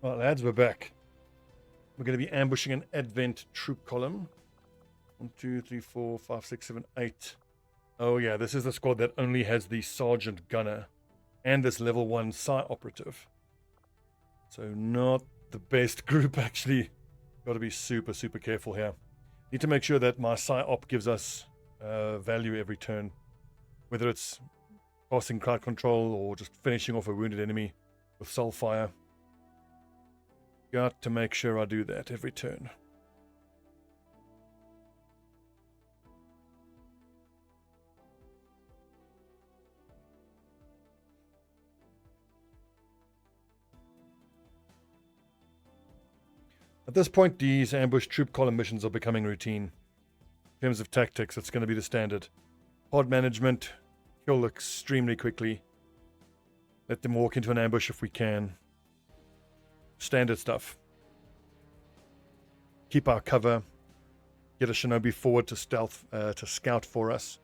All right, lads, we're back. We're going to be ambushing an Advent troop column. 1, 2, 3, 4, 5, 6, 7, 8. Oh yeah, this is the squad that only has the sergeant gunner and this level 1 psi operative. So not the best group, actually. Got to be super, super careful here. Need to make sure that my psi op gives us value every turn, whether it's passing crowd control or just finishing off a wounded enemy with soul fire. Got to make sure I do that every turn. At this point, these ambush troop column missions are becoming routine. In terms of tactics, it's going to be the standard. Pod management, kill extremely quickly. Let them walk into an ambush if we can. Standard stuff. Keep our cover. Get a shinobi forward to scout for us.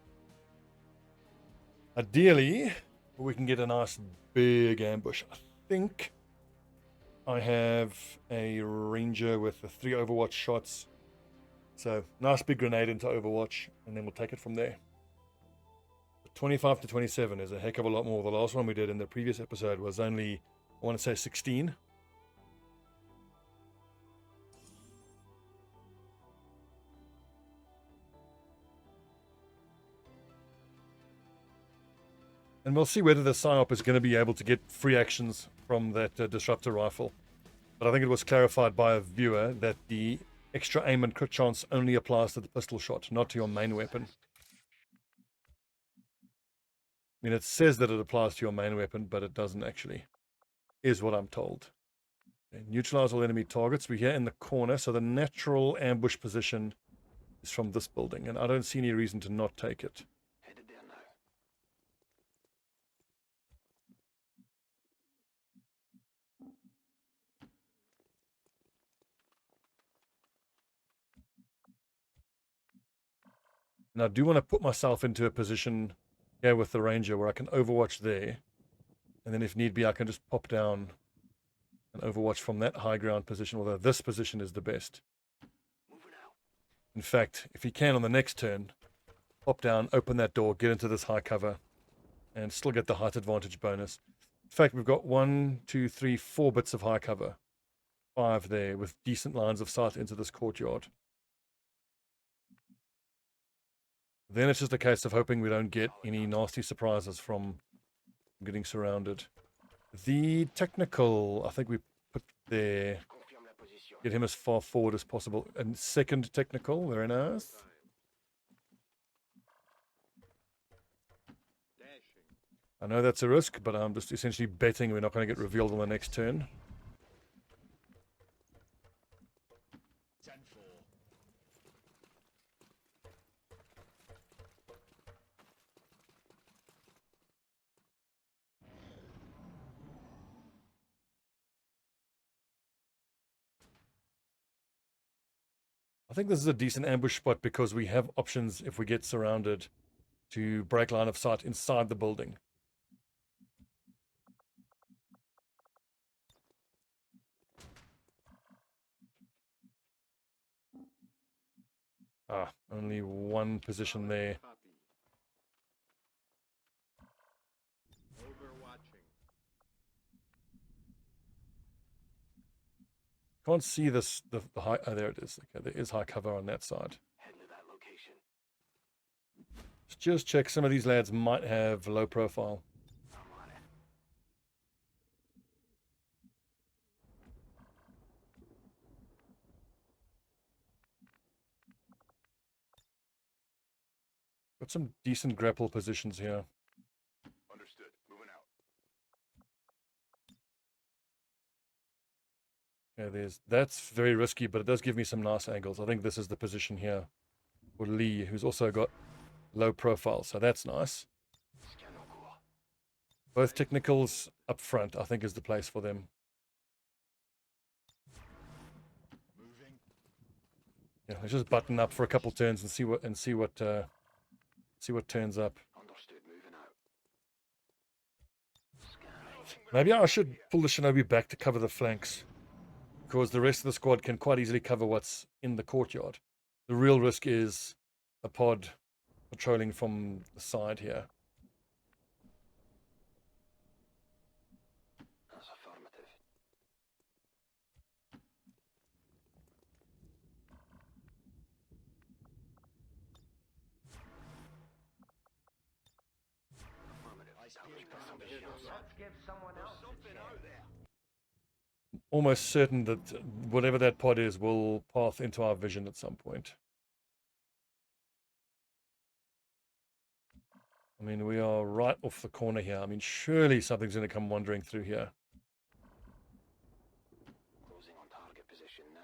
Ideally, we can get a nice big ambush. I think I have a ranger with the 3 overwatch shots. So, nice big grenade into overwatch, and then we'll take it from there. 25 to 27 is a heck of a lot more. The last one we did in the previous episode was only, I want to say, 16. And we'll see whether the PSYOP is going to be able to get free actions from that disruptor rifle. But I think it was clarified by a viewer that the extra aim and crit chance only applies to the pistol shot, not to your main weapon. I mean, it says that it applies to your main weapon, but it doesn't actually, is what I'm told. Okay, neutralize all enemy targets. We're here in the corner, so the natural ambush position is from this building, and I don't see any reason to not take it. And I do want to put myself into a position here with the ranger where I can overwatch there. And then if need be, I can just pop down and overwatch from that high ground position, although this position is the best. In fact, if he can on the next turn, pop down, open that door, get into this high cover, and still get the height advantage bonus. In fact, we've got 1, 2, 3, 4 bits of high cover. 5 there with decent lines of sight into this courtyard. Then it's just a case of hoping we don't get any nasty surprises from getting surrounded. The technical, I think we put there, get him as far forward as possible. And second technical, very nice. I know that's a risk, but I'm just essentially betting we're not going to get revealed on the next turn. I think this is a decent ambush spot because we have options if we get surrounded to break line of sight inside the building. Ah, only one position there. Can't see this, the high, oh, there it is. Okay, there is high cover on that side. Let's just check. Some of these lads might have low profile. Got some decent grapple positions here. Understood. Moving out. Yeah, that's very risky, but it does give me some nice angles. I think this is the position here for Lee, who's also got low profile, so that's nice. Both technicals up front, I think, is the place for them. Yeah, let's just button up for a couple turns and see what turns up. Maybe I should pull the shinobi back to cover the flanks. because the rest of the squad can quite easily cover what's in the courtyard. The real risk is a pod patrolling from the side here. That's affirmative. Affirmative. Let's give someone else a chance. Almost certain that whatever that pod is will path into our vision at some point. I mean, we are right off the corner here. I mean, surely something's going to come wandering through here. Closing on target position now.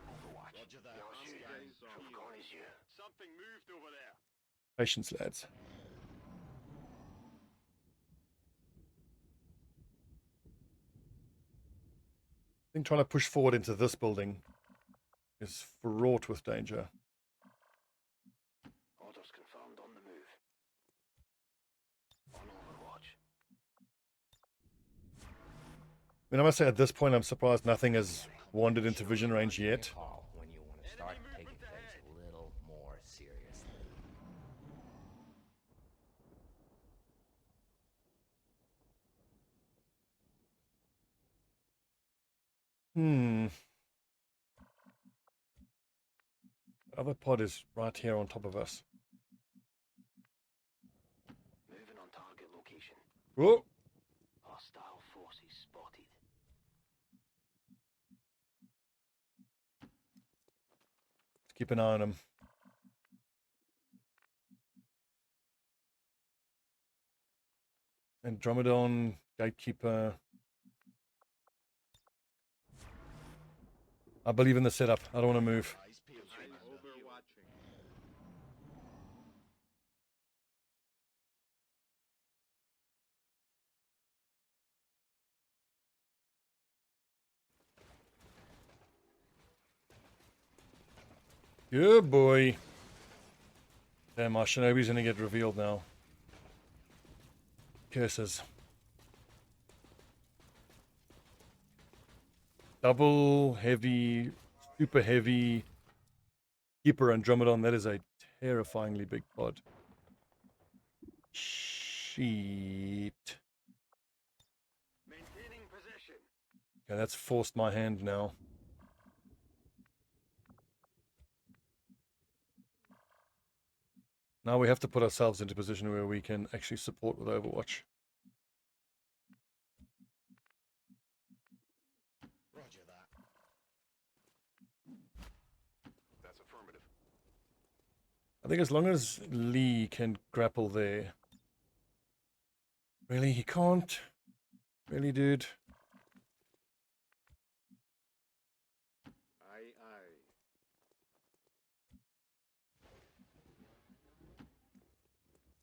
Overwatch. Roger that. Something moved over there. Patience, lads. I think trying to push forward into this building is fraught with danger. Orders confirmed on the move. On Overwatch. I mean, I must say at this point, I'm surprised nothing has wandered into vision range yet. When you want to start taking things a little more seriously. Other pod is right here on top of us. Moving on target location. Whoa! Hostile forces spotted. Let's keep an eye on him. Andromedon, Gatekeeper. I believe in the setup. I don't want to move. Overwatching. Good boy. Damn, our Shinobi's gonna get revealed now. Curses. Double heavy, super heavy Keeper Andromedon. That is a terrifyingly big pod. Shit. Maintaining position. Okay, that's forced my hand now. Now we have to put ourselves into a position where we can actually support with Overwatch. Roger that. That's affirmative. I think as long as Lee can grapple there. Really, he can't? Really, dude? Aye, aye.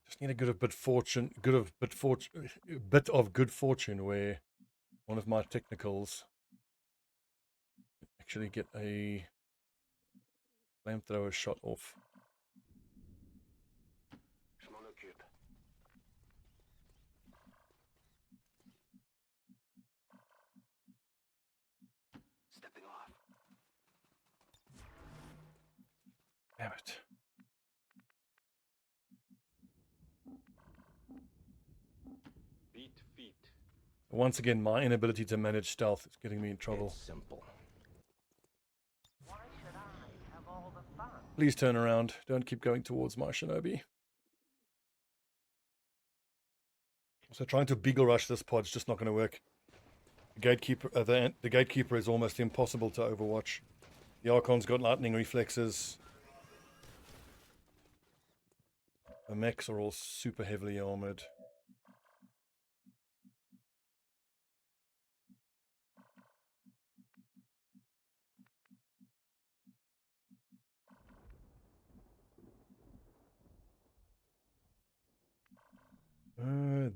Just need a bit of good fortune, bit of good fortune where one of my technicals actually get a flamethrower shot off. Monocube. Stepping off. Damn it. Beat feet. Once again, my inability to manage stealth is getting me in trouble. It's simple. Why should I have all the fun? Please turn around. Don't keep going towards my Shinobi. So trying to beagle rush this pod's just not going to work. The gatekeeper is almost impossible to overwatch. The Archon's got lightning reflexes. The mechs are all super heavily armored.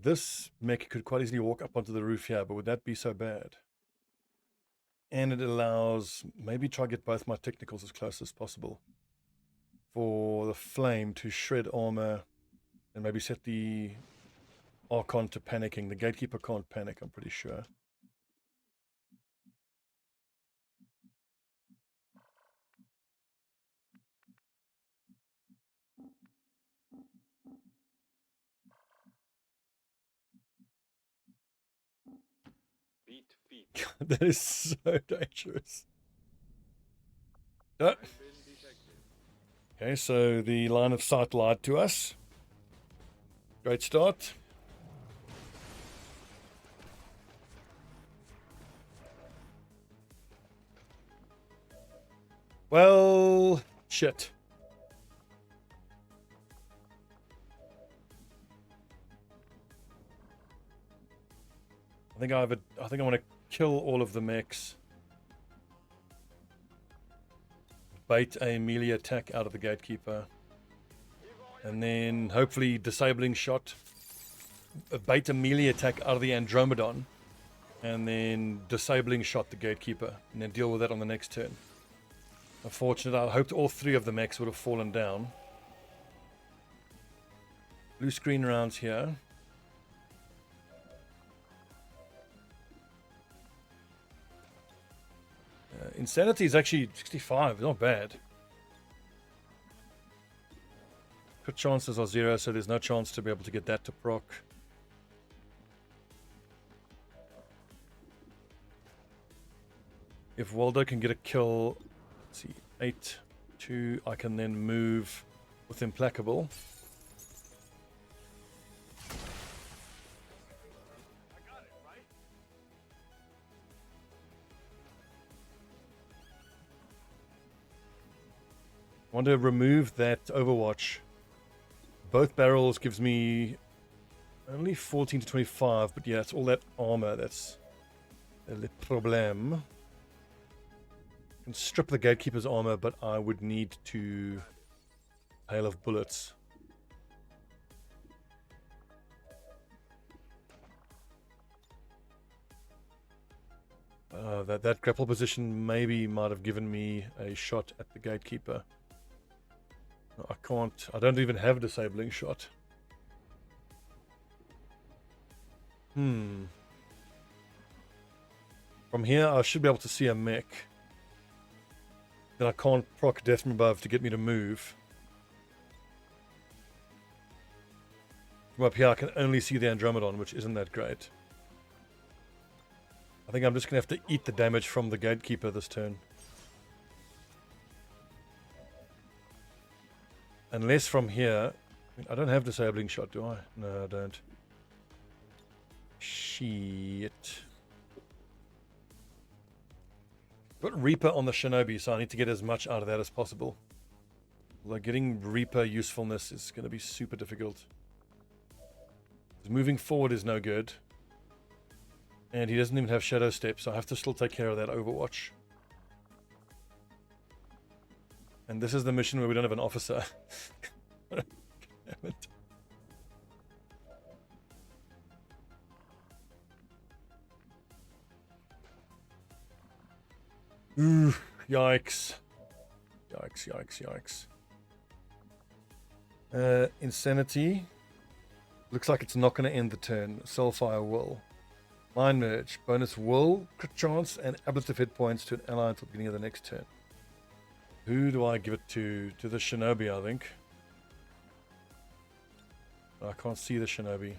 This mech could quite easily walk up onto the roof here, but would that be so bad? And it allows, maybe try to get both my technicals as close as possible. for the flame to shred armor and maybe set the Archon to panicking. The Gatekeeper can't panic, I'm pretty sure. Beat feet. That is so dangerous. Oh. Okay, so the line of sight lied to us. Great start. Well, shit. I think I want to kill all of the mechs. Bait a melee attack out of the Gatekeeper. And then hopefully disabling shot. Bait a melee attack out of the Andromedon. And then disabling shot the Gatekeeper. And then deal with that on the next turn. Unfortunately, I hoped all three of the mechs would have fallen down. Blue screen rounds here. Insanity is actually 65, not bad. Crit chances are 0, so there's no chance to be able to get that to proc. If Waldo can get a kill, let's see, 8-2, I can then move with Implacable. I want to remove that Overwatch. Both barrels gives me only 14 to 25, but yeah, it's all that armor that's le problème. I can strip the Gatekeeper's armor, but I would need to hail of bullets. That grapple position maybe might have given me a shot at the Gatekeeper. No, I can't. I don't even have disabling shot. From here, I should be able to see a mech. Then I can't proc death from above to get me to move. From up here, I can only see the Andromedon, which isn't that great. I think I'm just going to have to eat the damage from the Gatekeeper this turn. Unless from here... I don't have disabling shot, do I? No, I don't. Shit. Got Reaper on the Shinobi, so I need to get as much out of that as possible. Although getting Reaper usefulness is going to be super difficult. Moving forward is no good. And he doesn't even have Shadow Step, so I have to still take care of that Overwatch. And this is the mission where we don't have an officer. Damn it. Ooh, yikes. Yikes. Insanity. Looks like it's not going to end the turn. Soulfire will. Mind Merge. Bonus will, crit chance, and ablative hit points to an ally until the beginning of the next turn. Who do I give it to? To the Shinobi, I think. I can't see the Shinobi.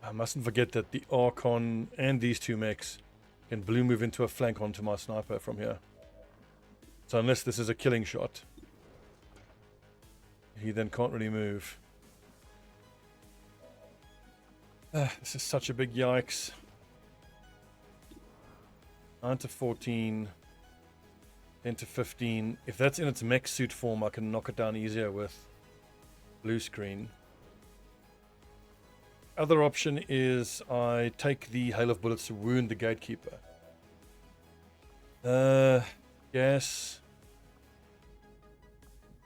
I mustn't forget that the Archon and these two mechs can blue move into a flank onto my sniper from here. So unless this is a killing shot, he then can't really move. This is such a big yikes. 9 to 14. 10 to 15. If that's in its mech suit form, I can knock it down easier with blue screen. Other option is I take the hail of bullets to wound the Gatekeeper. Gas.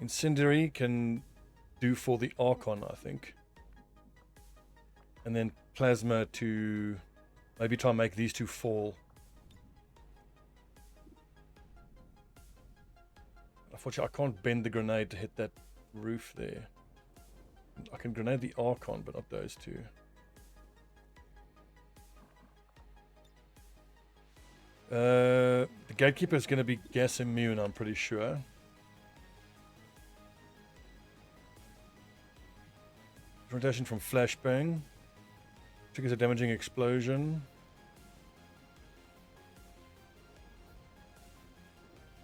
Incendiary can do for the Archon, I think. And then Plasma to Maybe try and make these two fall. Unfortunately, I can't bend the grenade to hit that roof there. I can grenade the Archon, but not those two. The Gatekeeper is going to be gas immune, I'm pretty sure. Rotation from flashbang. Triggers a damaging explosion.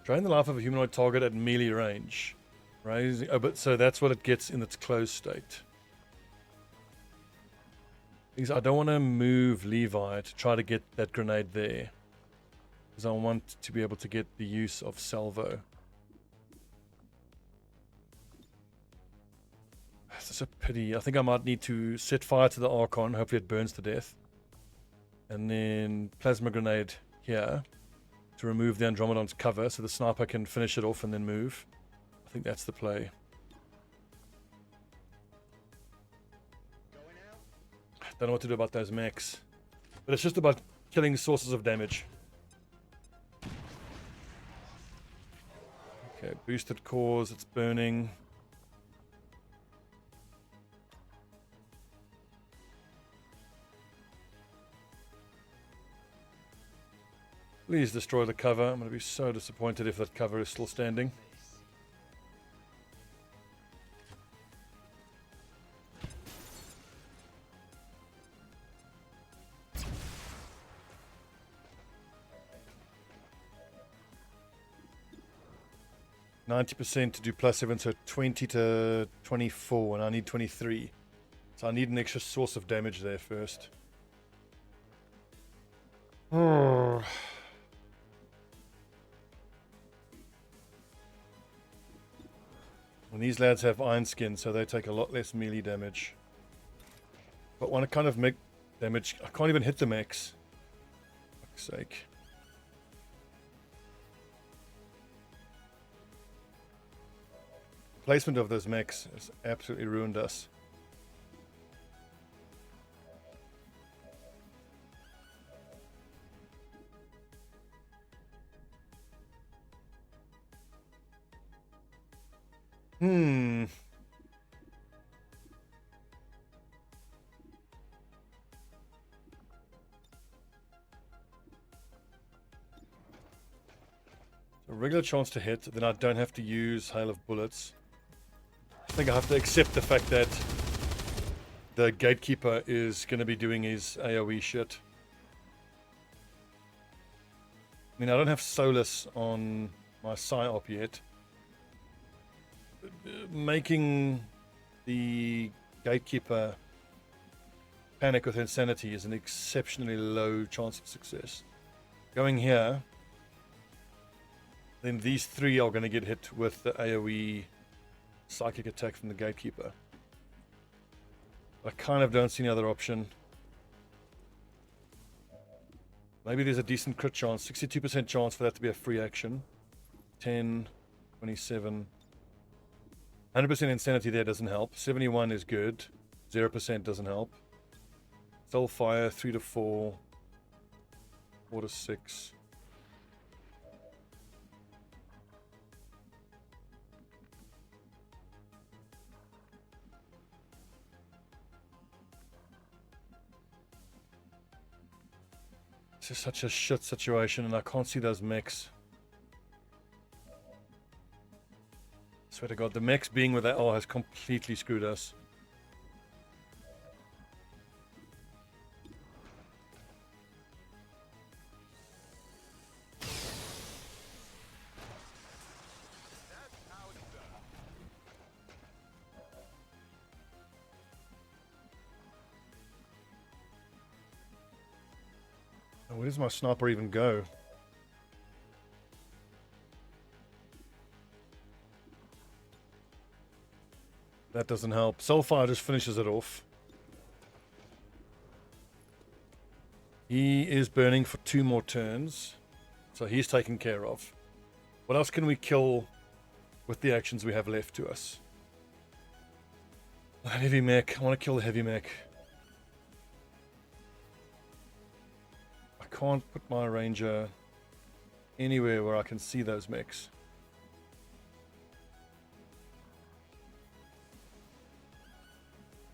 Drain the life of a humanoid target at melee range. Raising, oh, but so that's what it gets in its closed state. Because I don't want to move Levi to try to get that grenade there. Because I want to be able to get the use of salvo. That's a pity. I think I might need to set fire to the Archon. Hopefully it burns to death. And then plasma grenade here to remove the Andromedon's cover so the sniper can finish it off and then move. I think that's the play. Don't know what to do about those mechs. But it's just about killing sources of damage. Okay, boosted cores, it's burning. Please destroy the cover. I'm going to be so disappointed if that cover is still standing. %, to do +7, so 20 to 24, and I need 23. So I need an extra source of damage there first. Oh. And these lads have iron skin, so they take a lot less melee damage. But want to kind of make damage. I can't even hit the mechs. For fuck's sake. Placement of those mechs has absolutely ruined us. A regular chance to hit, then I don't have to use Hail of Bullets. I think I have to accept the fact that the Gatekeeper is going to be doing his AoE shit. I mean, I don't have Solus on my PsyOp yet. Making the Gatekeeper panic with Insanity is an exceptionally low chance of success. Going here, then these three are going to get hit with the AoE psychic attack from the Gatekeeper. I kind of don't see any other option. Maybe there's a decent crit chance. 62% chance for that to be a free action. 10, 27. 100% Insanity there doesn't help. 71 is good. 0% doesn't help. Soulfire, 3 to 4. 4 to 6. This is such a shit situation, and I can't see those mechs. Swear to God, the mechs being where they are has completely screwed us. Where does my sniper even go? That doesn't help. Soulfire just finishes it off. He is burning for 2 more turns. So he's taken care of. What else can we kill with the actions we have left to us? The heavy mech. I want to kill the heavy mech. can't put my ranger anywhere where I can see those mechs.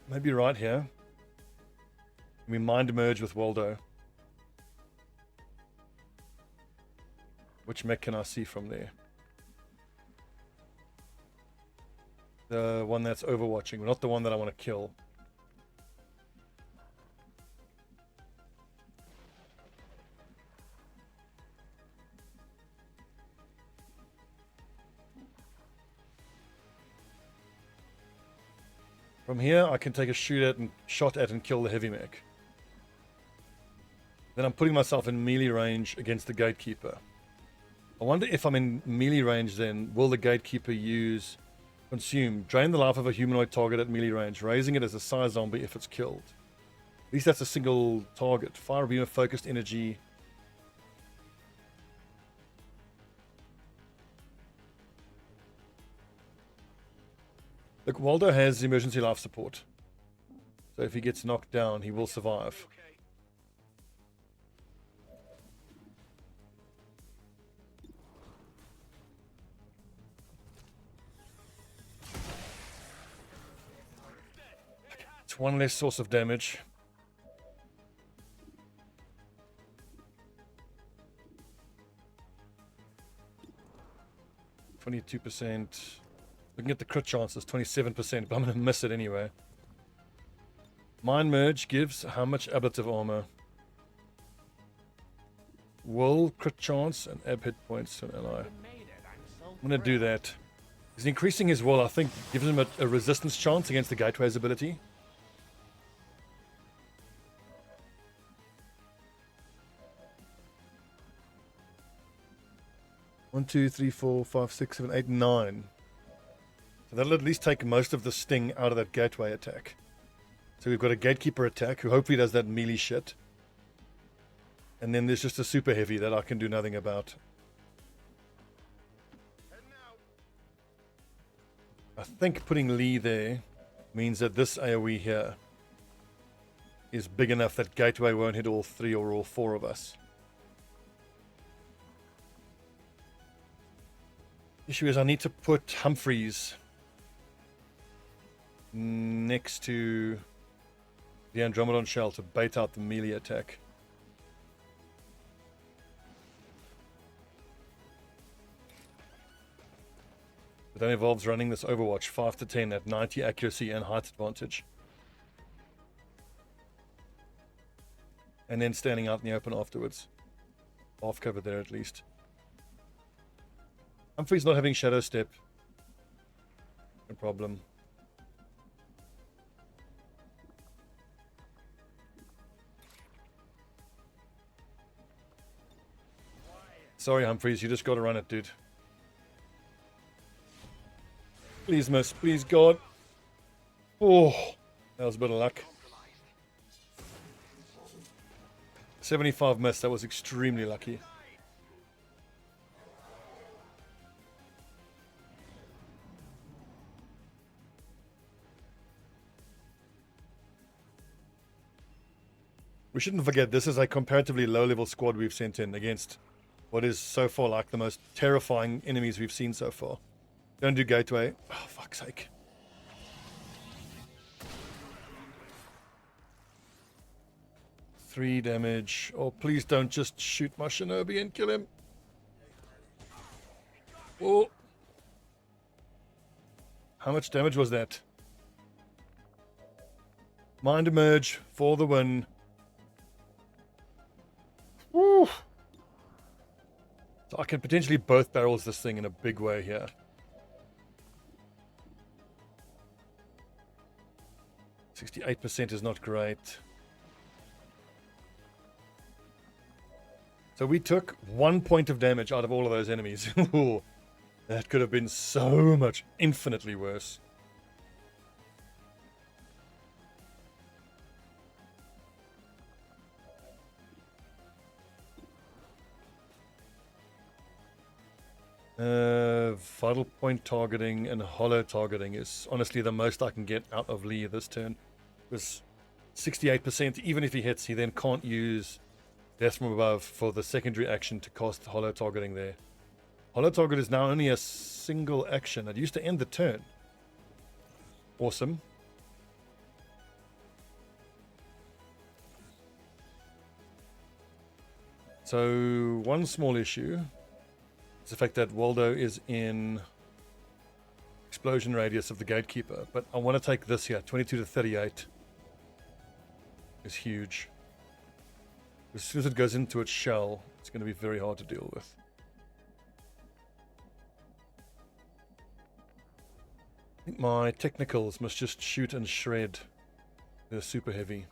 Maybe right here. We mind merge with Waldo. Which mech can I see from there? The one that's overwatching, not the one that I want to kill. From here, I can take a shot at and kill the heavy mech. Then I'm putting myself in melee range against the gatekeeper. I wonder if I'm in melee range then, will the gatekeeper use consume, drain the life of a humanoid target at melee range, raising it as a psi zombie if it's killed. At least that's a single target. Fire a beam of focused energy. Look, Waldo has emergency life support. So if he gets knocked down, he will survive. It's one less source of damage. %. Looking at the crit chances, 27%, but I'm going to miss it anyway. Mind Merge gives how much ablative armor? Will, crit chance, and ab hit points to an ally. I'm going to do that. He's increasing his will, I think, gives him a resistance chance against the Gateway's ability. One, two, three, four, five, 6, 7, 8, 9. So that'll at least take most of the sting out of that gateway attack. So we've got a gatekeeper attack who hopefully does that melee shit. And then there's just a super heavy that I can do nothing about. I think putting Lee there means that this AoE here is big enough that gateway won't hit all 3 or all 4 of us. Issue is I need to put Humphreys next to the Andromedon shell to bait out the melee attack. But that involves running this Overwatch 5 to 10 at 90 accuracy and height advantage. And then standing out in the open afterwards. Half cover there at least. Humphrey's not having Shadow Step. No problem. Sorry, Humphreys, you just got to run it, dude. Please, miss. Please, God. Oh, that was a bit of luck. 75 miss. That was extremely lucky. We shouldn't forget, this is a comparatively low-level squad we've sent in against what is so far like the most terrifying enemies we've seen so far. Don't do gateway. Oh, fuck's sake. Three damage. Oh, please don't just shoot my shinobi and kill him. Oh. How much damage was that? Mind Emerge for the win. Woo. So I can potentially both barrels this thing in a big way here. %68 is not great. So we took 1 point of damage out of all of those enemies. That could have been so much infinitely worse. Vital point targeting and hollow targeting is honestly the most I can get out of Lee this turn. It was 68%. Even if he hits, he then can't use Death from above for the secondary action to cast hollow targeting there. Hollow target is now only a single action. It used to end the turn. Awesome. So one small issue is the fact that Waldo is in explosion radius of the gatekeeper, but I want to take this here. 22 to 38 is huge. As soon as it goes into its shell, it's going to be very hard to deal with. I think my technicals must just shoot and shred. They're super heavy.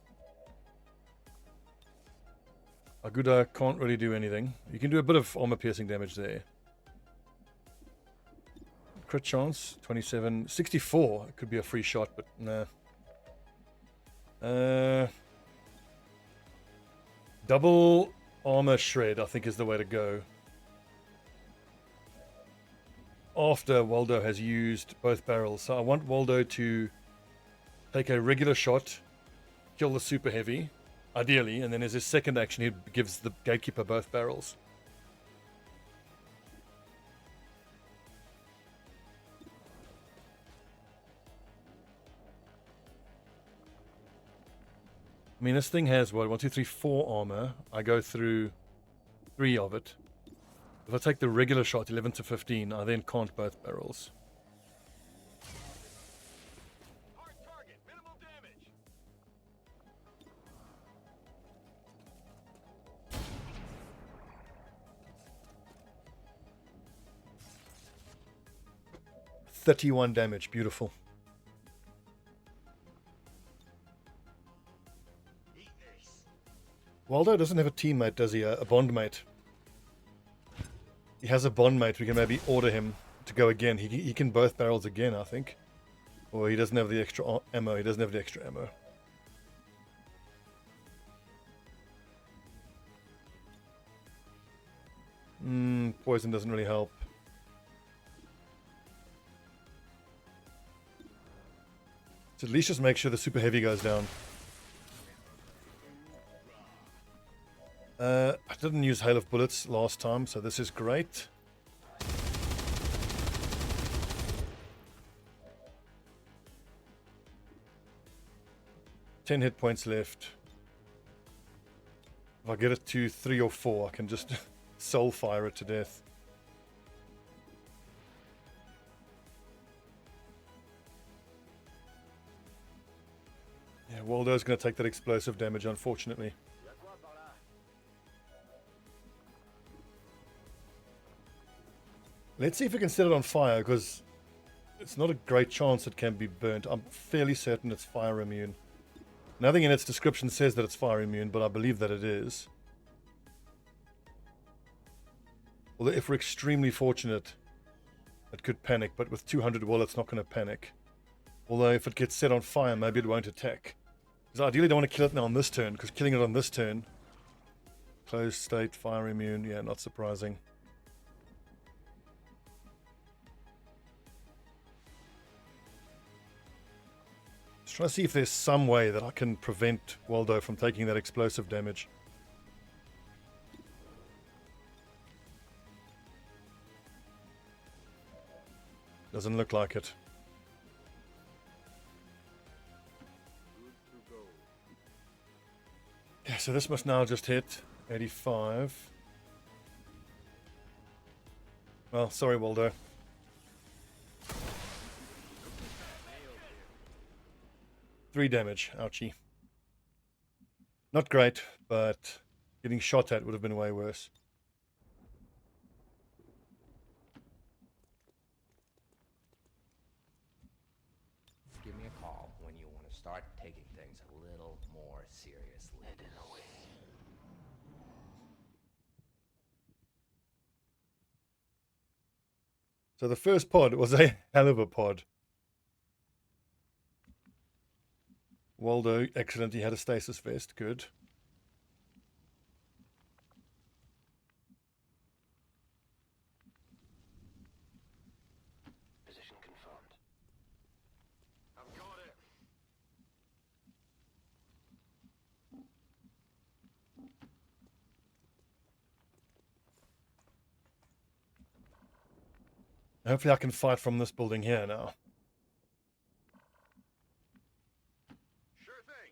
Aguda can't really do anything. You can do a bit of armor piercing damage there. Crit chance, 27. 64. It could be a free shot, but nah. Double armor shred, I think, is the way to go. After Waldo has used both barrels. So I want Waldo to take a regular shot, kill the super heavy, ideally, and then as his second action, he gives the gatekeeper both barrels. I mean, this thing has, what, 1, 2, 3, 4 armor. I go through 3 of it. If I take the regular shot, 11 to 15, I then can't both barrels. Hard target, minimal damage. 31 damage, beautiful. Waldo doesn't have a teammate, does he? A bondmate. He has a bondmate. We can maybe order him to go again. He can both barrels again, I think. Or he doesn't have the extra ammo. He doesn't have the extra ammo. Poison doesn't really help. So at least just make sure the super heavy goes down. I didn't use Hail of Bullets last time, so this is great. Ten hit points left. If I get it to 3 or 4, I can just soul fire it to death. Yeah, Waldo's going to take that explosive damage, unfortunately. Let's see if we can set it on fire, because it's not a great chance it can be burnt. I'm fairly certain it's fire immune. Nothing in its description says that it's fire immune, but I believe that it is. Although if we're extremely fortunate, it could panic, but with 200 will, it's not going to panic. Although if it gets set on fire, maybe it won't attack. Because I ideally don't want to kill it now on this turn, because killing it on this turn... Closed state, fire immune, yeah, not surprising. Just trying to see if there's some way that I can prevent Waldo from taking that explosive damage. Doesn't look like it. Yeah, so this must now just hit 85. Well, sorry, Waldo. Three damage, ouchie. Not great, but getting shot at would have been way worse. Give me a call when you want to start taking things a little more seriously. So the first pod was a hell of a pod. Waldo, excellent. He had a stasis vest. Good. Position confirmed. I've got it. Hopefully I can fight from this building here now. Sure thing.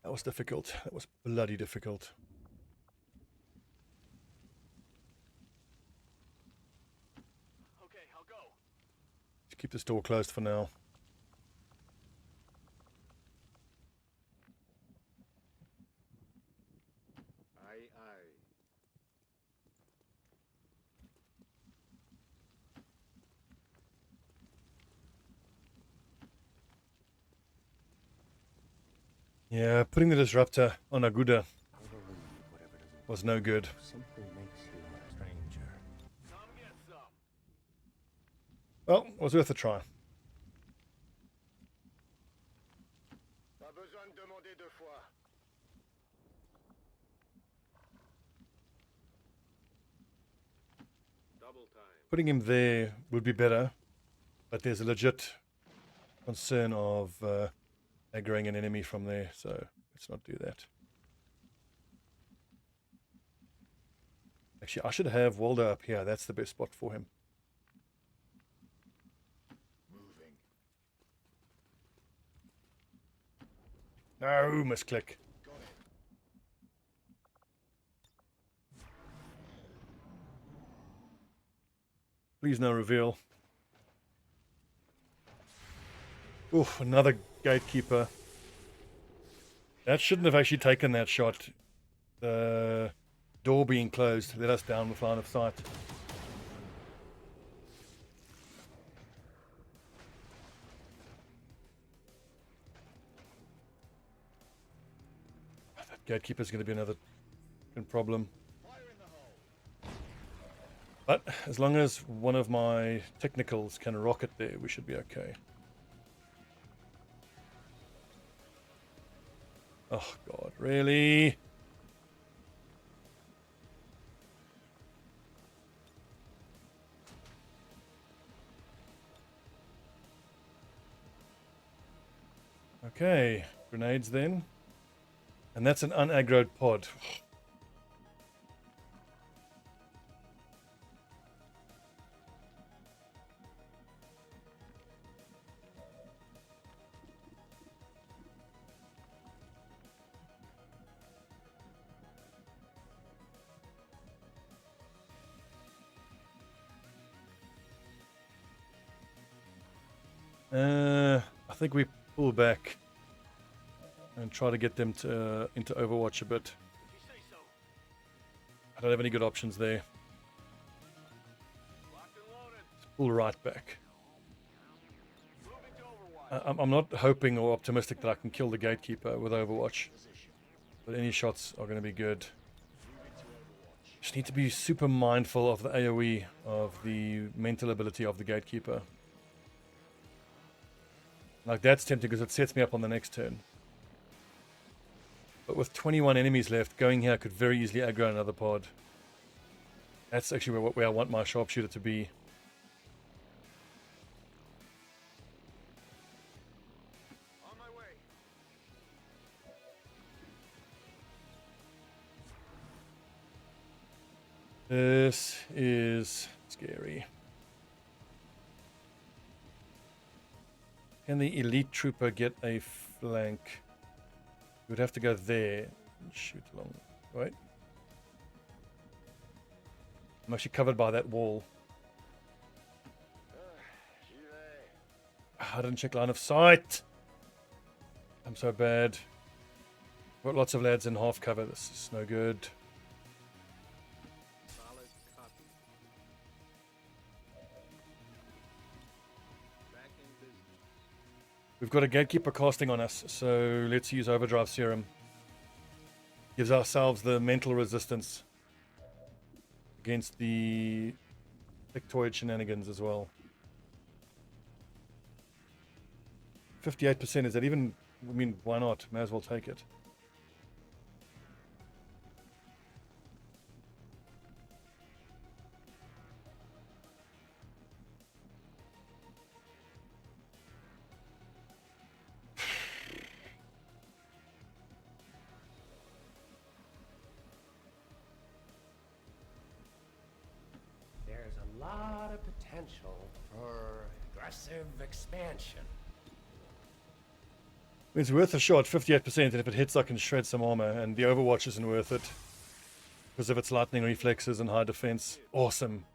That was difficult. That was bloody difficult. Okay, I'll go. Just keep this door closed for now. Aye, aye. Yeah, putting the disruptor on Aguda I believe whatever doesn't was no good. simply makes you a stranger. Come get some. Well, it was worth a try. Pas besoin de demander deux fois. Double time. Putting him there would be better, but there's a legit concern of aggroing an enemy from there, so let's not do that. Actually, I should have Waldo up here. That's the best spot for him. Moving. No, misclick. Got it. Please no reveal. Oof, another gatekeeper. That shouldn't have actually taken that shot. The door being closed let us down with line of sight. That gatekeeper's going to be another problem. Fire in the hole. But as long as one of my technicals can rocket there, we should be okay. Oh god, really? Okay, grenades then. And that's an unaggroed pod. I think we pull back and try to get them to into Overwatch a bit. If you say so. I don't have any good options there. Locked and loaded. Pull right back. Moving to Overwatch. I'm not hoping or optimistic that I can kill the gatekeeper with Overwatch, Position. but any shots are going to be good. Moving to Overwatch. Just need to be super mindful of the AoE, of the mental ability of the gatekeeper. Like, that's tempting because it sets me up on the next turn. But with 21 enemies left, going here could very easily aggro another pod. That's actually where I want my sharpshooter to be. On my way. This is scary. Can the elite trooper get a flank? We'd have to go there and shoot along. Right? I'm actually covered by that wall. J'y vais. I didn't check line of sight. I'm so bad. Got lots of lads in half cover. This is no good. Solid copy. Back in business. We've got a gatekeeper casting on us, so let's use overdrive serum. Gives ourselves the mental resistance against the sectoid shenanigans as well. 58%, is that even, I mean, why not? May as well take it. potential for aggressive expansion. It's worth a shot, 58%, and if it hits, I can shred some armor, and the Overwatch isn't worth it. Because of its lightning reflexes and high defense. Awesome.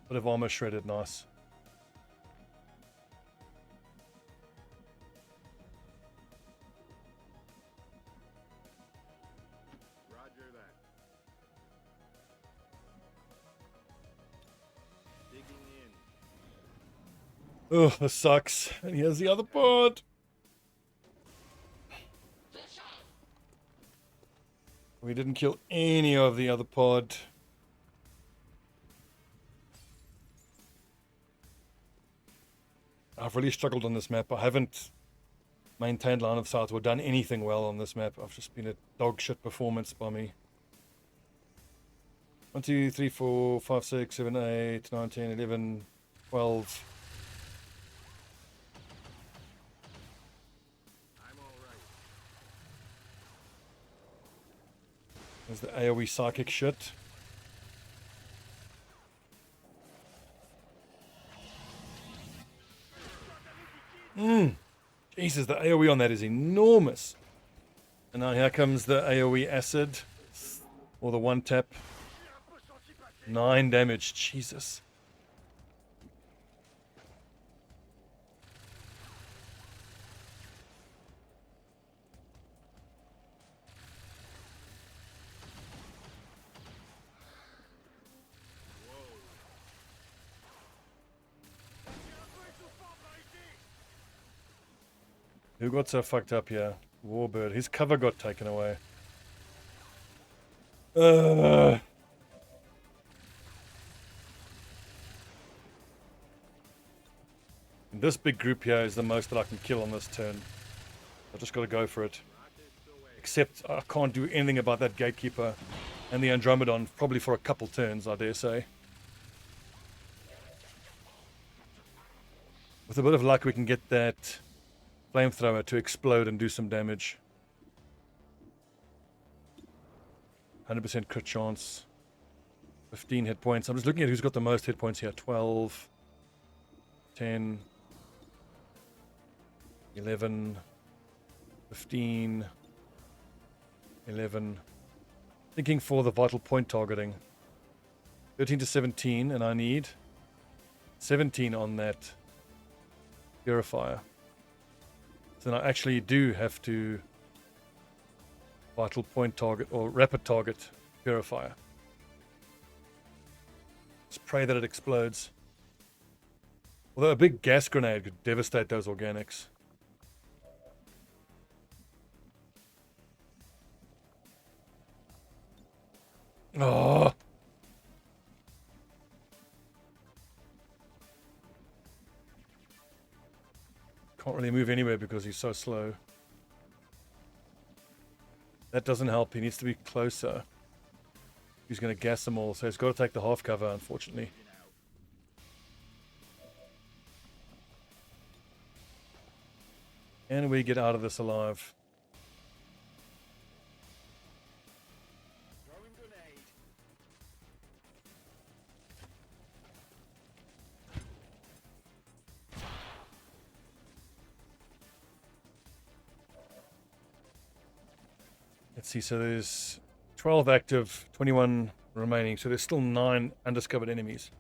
Bit of armor shredded, nice. Roger that. Digging in. Oh, this sucks. And here's the other pod. We didn't kill any of the other pod. I've really struggled on this map. I haven't maintained line of sight or done anything well on this map. I've just been a dog shit performance by me. 1, 2, 3, 4, 5, 6, 7, 8, 9, 10, 11, 12. I'm all right. There's the AoE psychic shit. Jesus, the AoE on that is enormous. And now here comes the AoE acid. Or the one tap. 9 damage. Jesus. Who got so fucked up here? Warbird. His cover got taken away. This big group here is the most that I can kill on this turn. I just got to go for it. Except I can't do anything about that Gatekeeper and the Andromedon, probably for a couple turns, I dare say. With a bit of luck, we can get that flamethrower to explode and do some damage. 100% crit chance. 15 hit points. I'm just looking at who's got the most hit points here. 12, 10, 11, 15, 11. Thinking for the vital point targeting. 13 to 17, and I need 17 on that purifier. So then I actually do have to vital point target or rapid target purifier. Just pray that it explodes. Although a big gas grenade could devastate those organics. Oh. Can't really move anywhere because he's so slow. That doesn't help. He needs to be closer. He's going to gas them all, so he's got to take the half cover, unfortunately. Can we get out of this alive? Throwing grenade. Let's see, so there's 12 active, 21 remaining, so there's still 9 undiscovered enemies.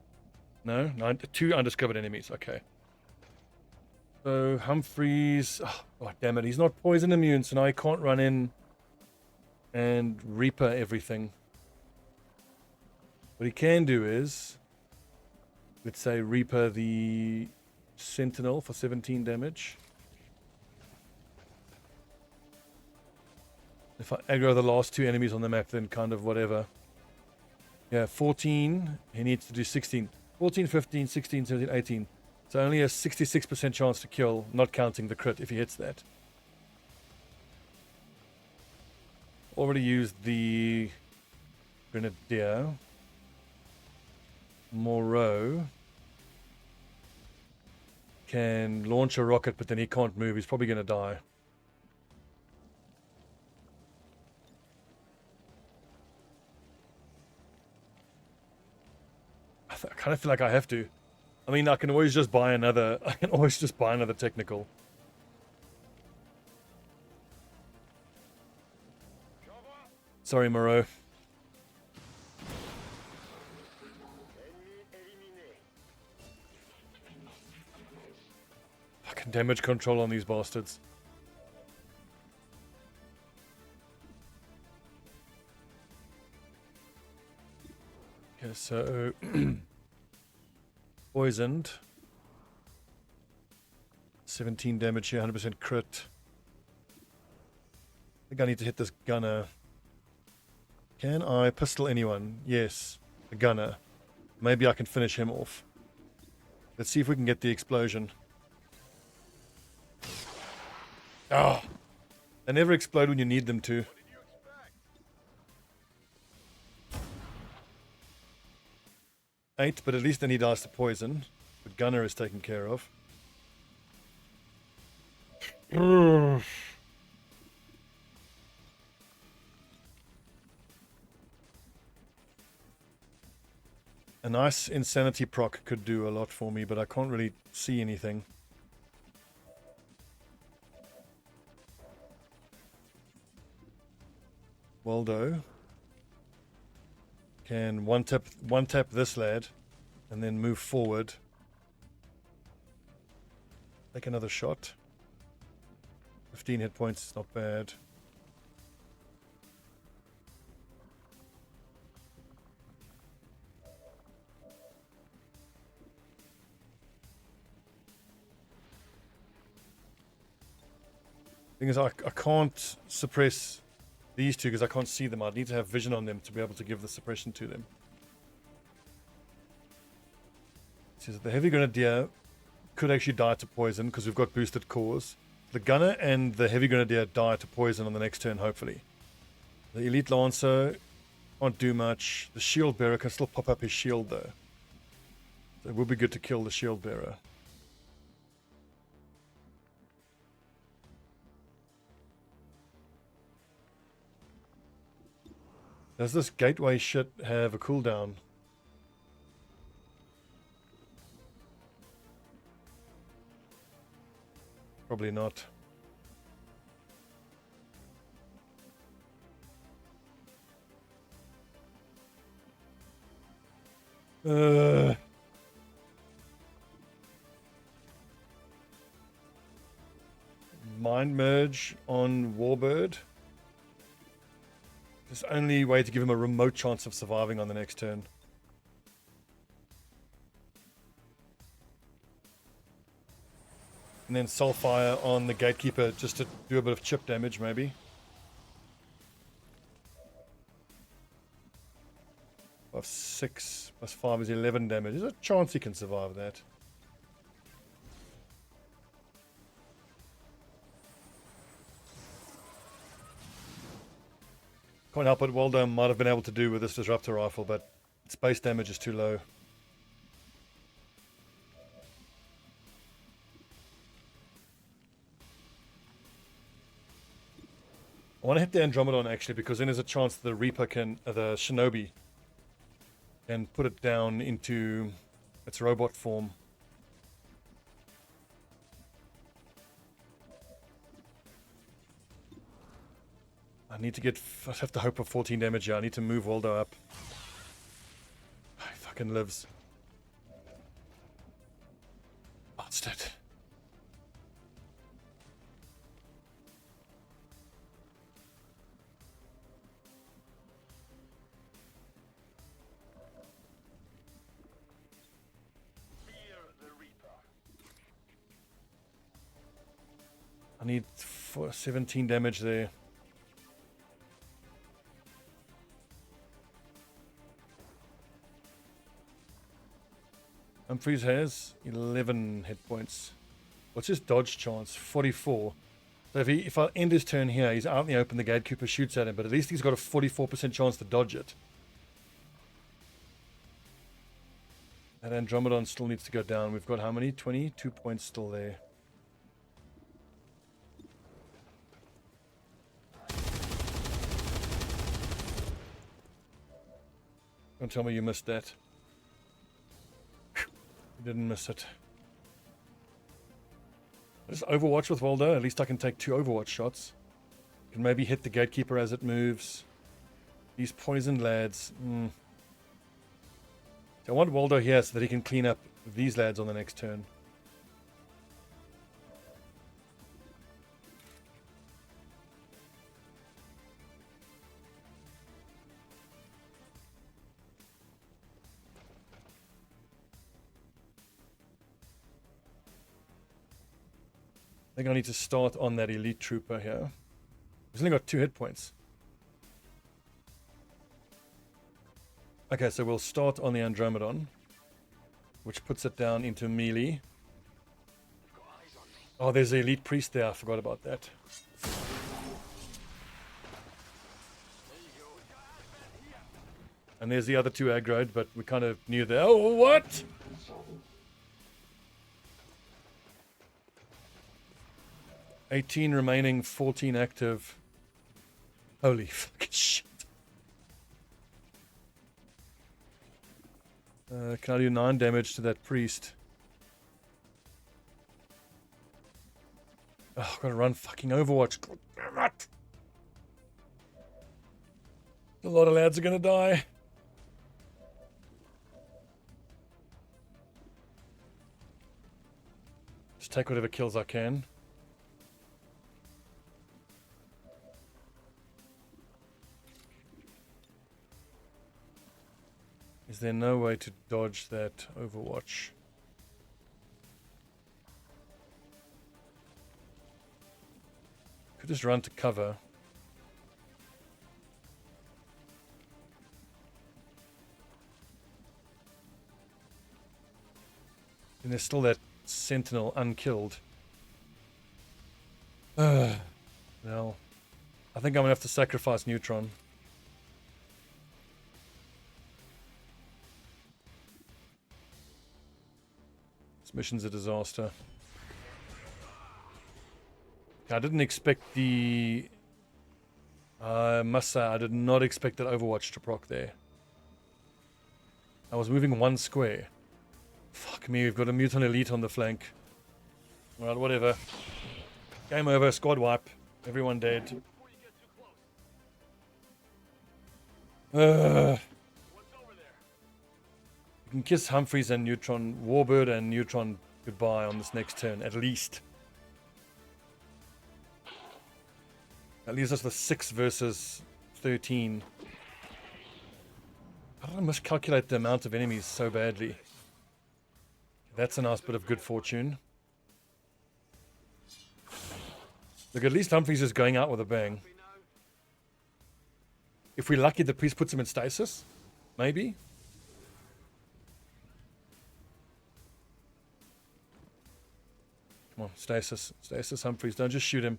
No? 2 undiscovered enemies, okay. So Humphreys, oh damn it, he's not poison immune, so now he can't run in and Reaper everything. What he can do is, let's say Reaper the Sentinel for 17 damage. If I aggro the last 2 enemies on the map, then kind of whatever. Yeah, 14, he needs to do 16. 14, 15, 16, 17, 18. So only a 66% chance to kill, not counting the crit if he hits that. Already used the Grenadier. Moreau can launch a rocket, but then he can't move. He's probably going to die. I I kind of feel like I have to. I mean, I can always just buy another. I can always just buy another technical. Sorry, Moreau. Fucking damage control on these bastards. Okay, so poisoned. 17 damage here, 100% crit. I think I need to hit this gunner. Can I pistol anyone? Yes, the gunner. Maybe I can finish him off. Let's see if we can get the explosion. Ah! Oh, they never explode when you need them to. 8, but at least then he dies to poison. The gunner is taken care of. A nice insanity proc could do a lot for me, but I can't really see anything. Waldo can one tap this lad and then move forward. Take another shot. 15 hit points, not bad. Thing is, I can't suppress these two because I can't see them. I need to have vision on them to be able to give the suppression to them. It says the heavy grenadier could actually die to poison because we've got boosted cores. The gunner and the heavy grenadier die to poison on the next turn, hopefully. The elite lancer can't do much. The shield bearer can still pop up his shield though. So it would be good to kill the shield bearer. Does this gateway shit have a cooldown? Probably not. Mind merge on Warbird. It's the only way to give him a remote chance of surviving on the next turn. And then Soulfire on the Gatekeeper just to do a bit of chip damage, maybe. Plus 6 plus 5 is 11 damage. There's a chance he can survive that. Can't help it, Waldo might have been able to do with this disruptor rifle, but its base damage is too low. I want to hit the Andromedon actually, because then there's a chance the Reaper can, the Shinobi, can put it down into its robot form. I need to get, I have to hope for 14 damage here. I need to move Waldo up. He fucking lives. Bastard. I need 17 damage there. Humphreys has 11 hit points. What's his dodge chance? 44. So if I end his turn here, he's out in the open, the Gatekeeper shoots at him, but at least he's got a 44% chance to dodge it. And Andromedon still needs to go down. We've got how many? 22 points still there. Don't tell me you missed that. You didn't miss it. Just Overwatch with Waldo. At least I can take 2 Overwatch shots. Can maybe hit the gatekeeper as it moves. These poisoned lads. So I want Waldo here so that he can clean up these lads on the next turn. I think I need to start on that elite trooper here. He's only got 2 hit points. Okay, so we'll start on the Andromedon, which puts it down into melee. Oh, there's the elite priest there. I forgot about that. And there's the other 2 aggroed, but we kind of knew that. Oh, what? $18 remaining, 14 active. Holy fucking shit. Can I do 9 damage to that priest? Oh, I've got to run fucking Overwatch. God damn it. A lot of lads are going to die. Just take whatever kills I can. Is there no way to dodge that Overwatch? Could just run to cover. And there's still that sentinel unkilled. Well, I think I'm gonna have to sacrifice Neutron. Mission's a disaster. I didn't expect the... I must say, I did not expect that Overwatch to proc there. I was moving 1 square. Fuck me, we've got a Mutant Elite on the flank. Alright, whatever. Game over, squad wipe. Everyone dead. You can kiss Humphreys and Neutron, Warbird and Neutron goodbye on this next turn, at least. That leaves us with 6 versus 13. How did I miscalculate the amount of enemies so badly? That's a nice bit of good fortune. Look, at least Humphreys is going out with a bang. If we're lucky, the priest puts him in stasis. Maybe. Come on, stasis. Stasis, Humphreys. Don't just shoot him.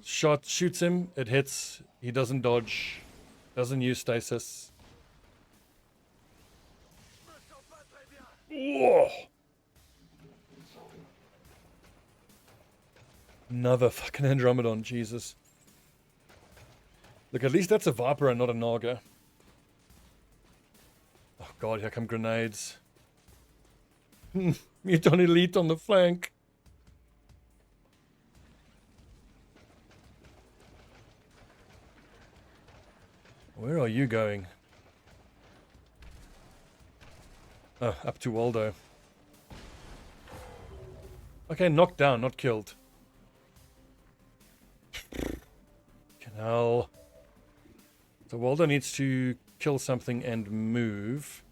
Shot shoots him. It hits. He doesn't dodge. Doesn't use stasis. Whoa. Another fucking Andromedon. Jesus. Look, at least that's a Viper and not a Naga. Oh god, here come grenades. Mutant Elite on the flank. Where are you going? Oh, up to Waldo. Okay, knocked down, not killed. Hell. So Waldo needs to kill something and move.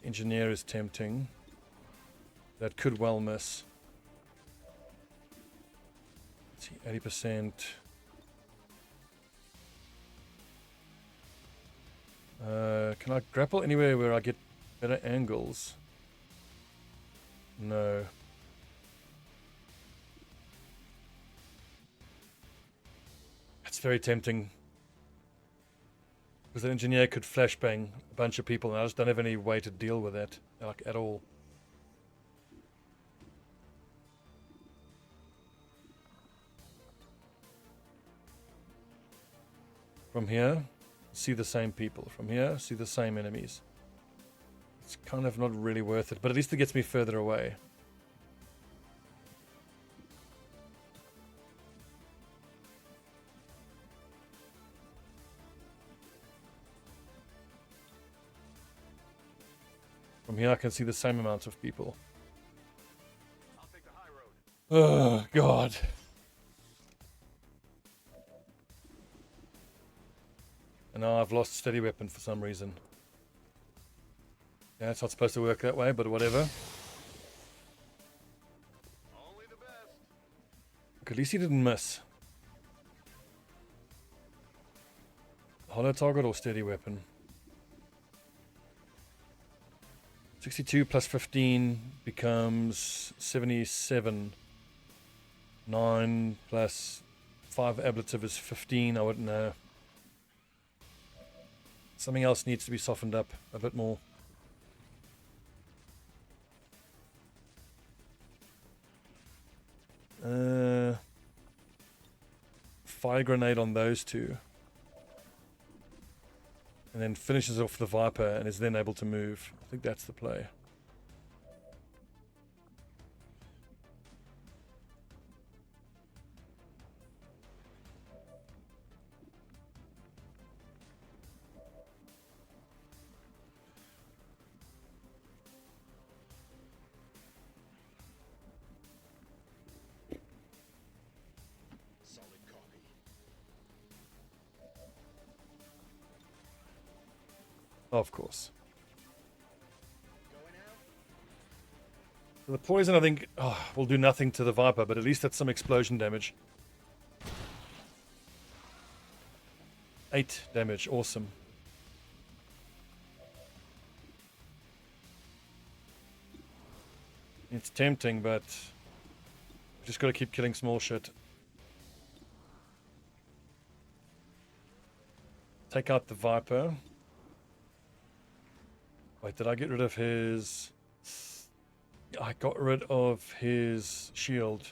Engineer is tempting. That could well miss. Let's see, 80%. Can I grapple anywhere where I get better angles? No. That's very tempting. Because the engineer could flashbang a bunch of people and I just don't have any way to deal with that, like, at all. From here, see the same people. From here, see the same enemies. It's kind of not really worth it, but at least it gets me further away. From here I can see the same amount of people. I'll take the high road. Oh, God. And now I've lost steady weapon for some reason. Yeah, it's not supposed to work that way, but whatever. Only the best. Look, at least he didn't miss. Hollow target or steady weapon? 62 plus 15 becomes 77. 9 plus 5 ablative is 15. I wouldn't know. Something else needs to be softened up a bit more. Fire grenade on those two. And then finishes off the Viper and is then able to move. I think that's the play. Solid copy. Of course. Going out. So the poison, I think, will do nothing to the Viper, but at least that's some explosion damage. 8 damage, awesome. It's tempting, but just got to keep killing small shit. Take out the Viper. Wait, did I get rid of his... I got rid of his shield.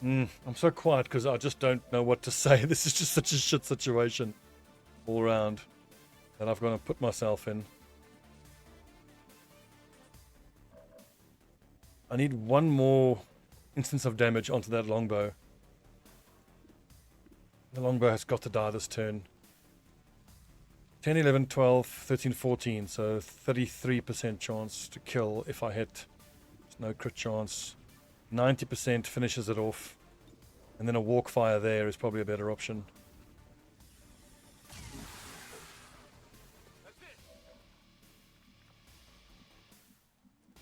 I'm so quiet because I just don't know what to say. This is just such a shit situation all around that I've got to put myself in. I need one more instance of damage onto that longbow. The longbow has got to die this turn. 10, 11, 12, 13, 14. So 33% chance to kill if I hit. There's no crit chance. 90% finishes it off. And then a walk fire there is probably a better option.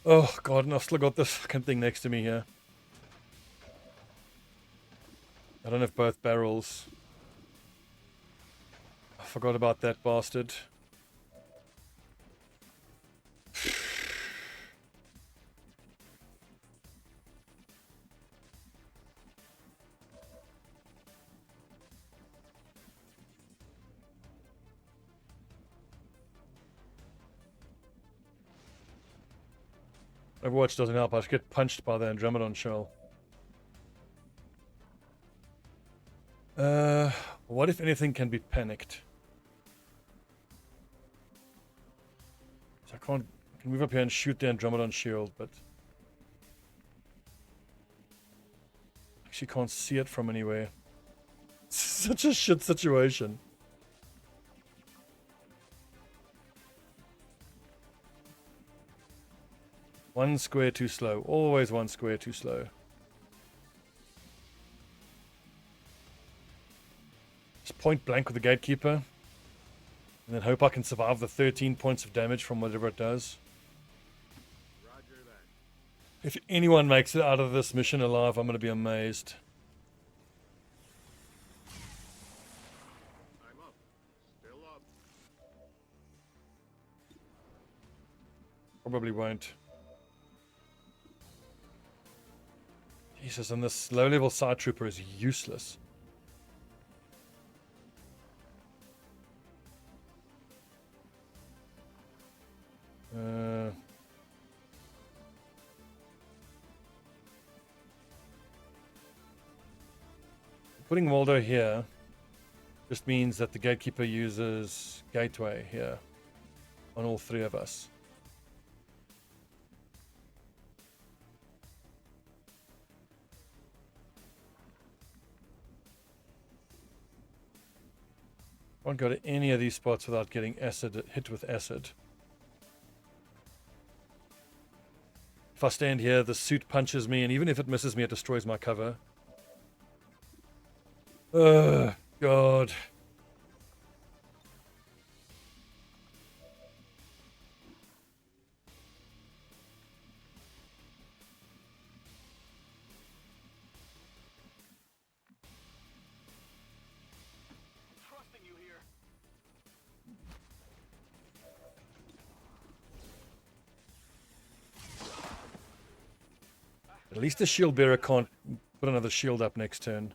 Oh god, and I've still got this fucking thing next to me here. I don't have both barrels. I forgot about that bastard. Overwatch doesn't help. I just get punched by the Andromedon shell. What if anything can be panicked? So I can move up here and shoot the Andromedon shield, but actually can't see it from anywhere. Such a shit situation. One square too slow. Always one square too slow. Just point blank with the Gatekeeper. And then hope I can survive the 13 points of damage from whatever it does. Roger that. If anyone makes it out of this mission alive, I'm going to be amazed. I'm up. Still up. Probably won't. Jesus, and this low-level side trooper is useless. Putting Waldo here just means that the gatekeeper uses gateway here on all three of us. Can't go to any of these spots without getting hit with acid. If I stand here, the suit punches me, and even if it misses me, it destroys my cover. Ugh, God. Trusting you here. At least the shield bearer can't put another shield up next turn.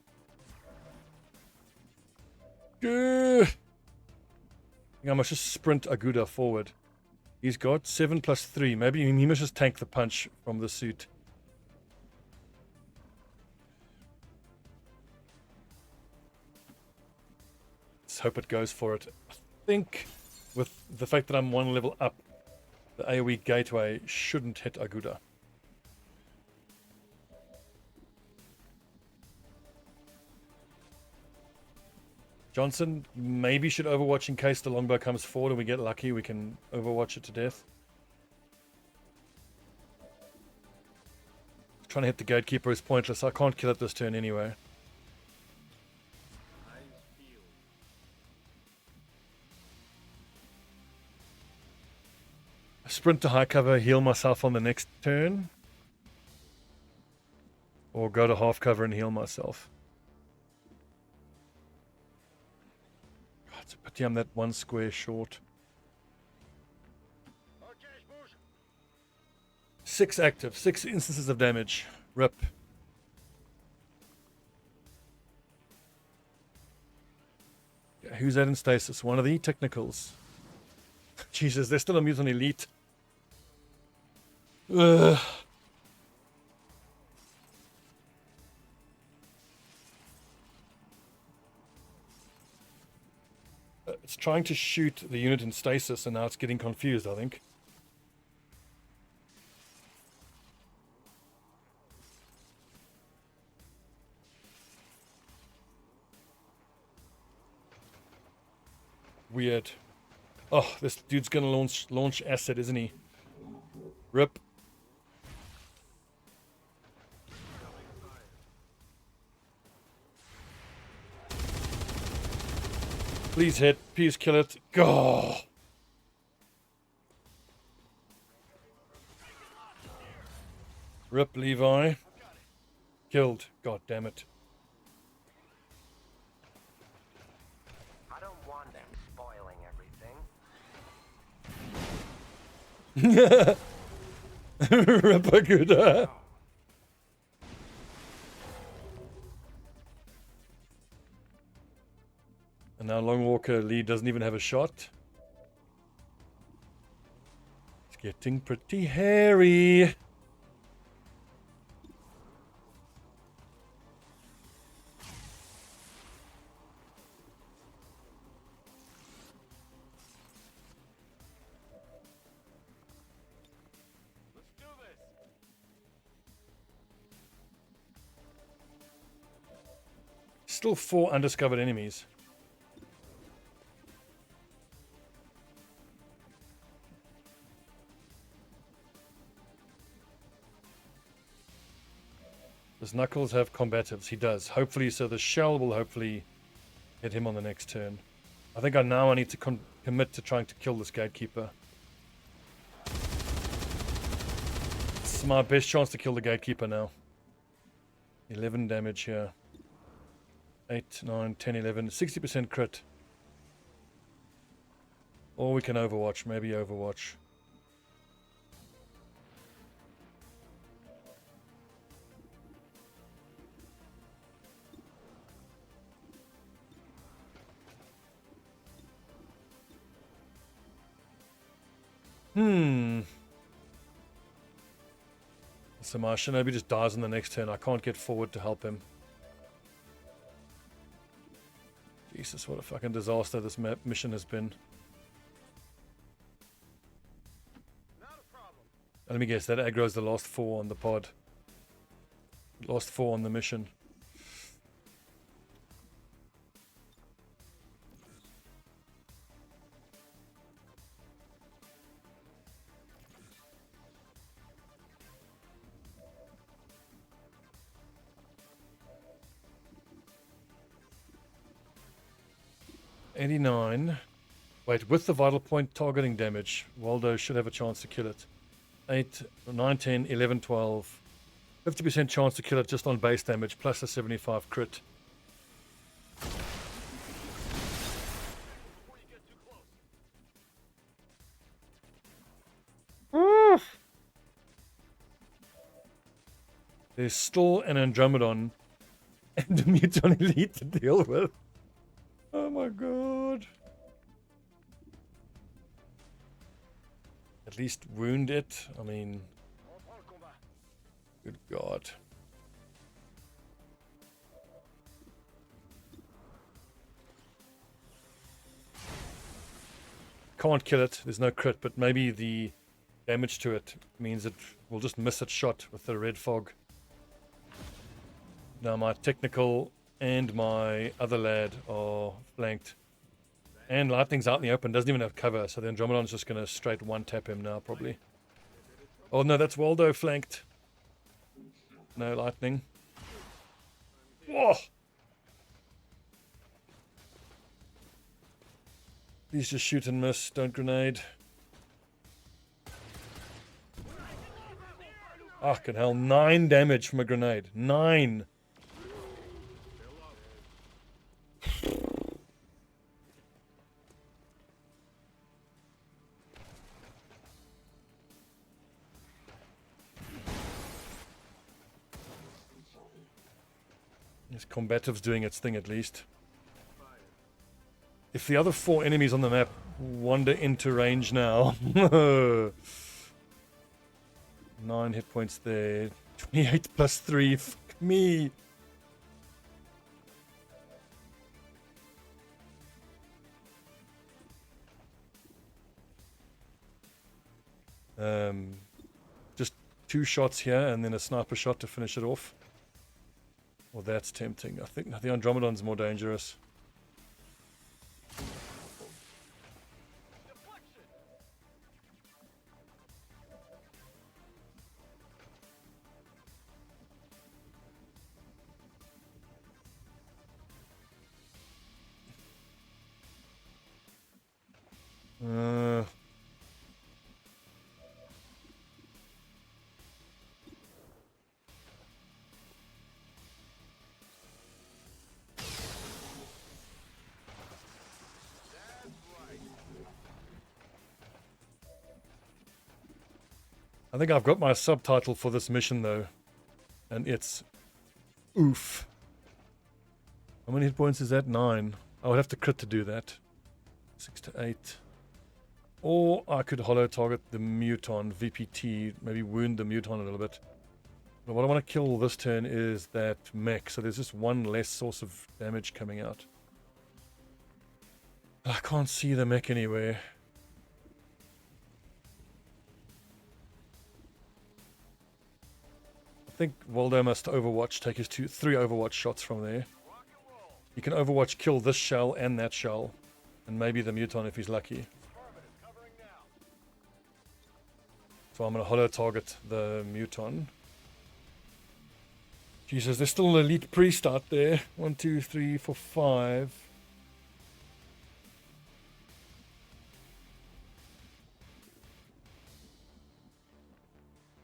I think I must just sprint Aguda forward. He's got 7 plus 3. Maybe he must just tank the punch from the suit. Let's hope it goes for it. I think with the fact that I'm one level up, the AoE gateway shouldn't hit Aguda. Johnson maybe should overwatch in case the longbow comes forward and we get lucky. We can overwatch it to death. Trying to hit the gatekeeper is pointless. I can't kill it this turn anyway. Eyes peeled. I sprint to high cover, heal myself on the next turn. Or go to half cover and heal myself. It's a pity I'm that one square short. 6 active, 6 instances of damage. Rip. Yeah, who's that in stasis? One of the technicals. Jesus, they're still immune on elite. Ugh. It's trying to shoot the unit in stasis, and now it's getting confused, I think. Weird. Oh, this dude's gonna launch acid, isn't he? Rip. Please hit. Please kill it. Go. Rip, Levi. Killed. God damn it. I don't want them spoiling everything. Rip Aguda. And now Longwalker Lee doesn't even have a shot. It's getting pretty hairy. Let's do this. Still 4 undiscovered enemies. Does Knuckles have combatives? He does. Hopefully, so the shell will hopefully hit him on the next turn. I think I need to commit to trying to kill this gatekeeper. It's my best chance to kill the gatekeeper now. 11 damage here. 8, 9, 10, 11. 60% crit. Or we can overwatch. Maybe overwatch. So my Shinobi just dies on the next turn. I can't get forward to help him. Jesus, what a fucking disaster this mission has been. Let me guess, that aggro's the last 4 on the pod. Last 4 on the mission. $89. Wait, with the vital point targeting damage, Waldo should have a chance to kill it. 8, 9, 10, 11, 12. 50% chance to kill it just on base damage, plus a 75 crit. Oof. There's still an Andromedon and a Muton Elite to deal with. Oh my god. At least wound it. I mean, good god. Can't kill it. There's no crit, but maybe the damage to it means it will just miss its shot with the red fog. Now my technical and my other lad are flanked. And Lightning's out in the open, doesn't even have cover, so the Andromedon's just going to straight one-tap him now, probably. Oh no, that's Waldo flanked. No Lightning. Whoa! Please just shoot and miss, don't grenade. Fucking hell, 9 damage from a grenade. 9! This combative's doing its thing at least. If the other 4 enemies on the map wander into range now. 9 hit points there. 28 plus 3. Fuck me. Just 2 shots here and then a sniper shot to finish it off. Well, that's tempting. I think the Andromedon's more dangerous. I think I've got my subtitle for this mission though, and it's oof. How many hit points is that? 9. I would have to crit to do that. 6 to 8. Or I could hollow target the Muton, VPT, maybe wound the Muton a little bit. But what I want to kill this turn is that mech, so there's just one less source of damage coming out. I can't see the mech anywhere. I think Waldo must overwatch, take his 3 overwatch shots from there. You can overwatch kill this shell and that shell, and maybe the Muton if he's lucky. So I'm going to hollow target the Muton. Jesus, there's still an elite priest out there. 1, 2, 3, 4, 5.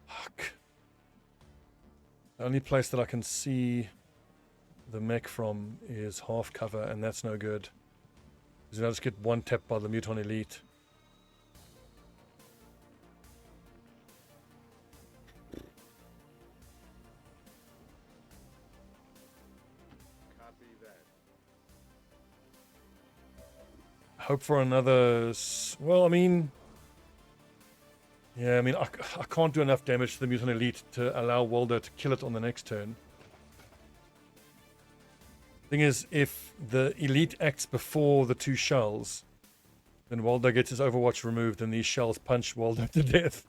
Fuck. The only place that I can see the mech from is half cover, and that's no good. Because I just get one tap by the Muton Elite. Copy that. Hope for another... Well, I mean... Yeah, I mean, I can't do enough damage to the Mutant Elite to allow Waldo to kill it on the next turn. Thing is, if the elite acts before the two shells, then Waldo gets his Overwatch removed and these shells punch Waldo to death.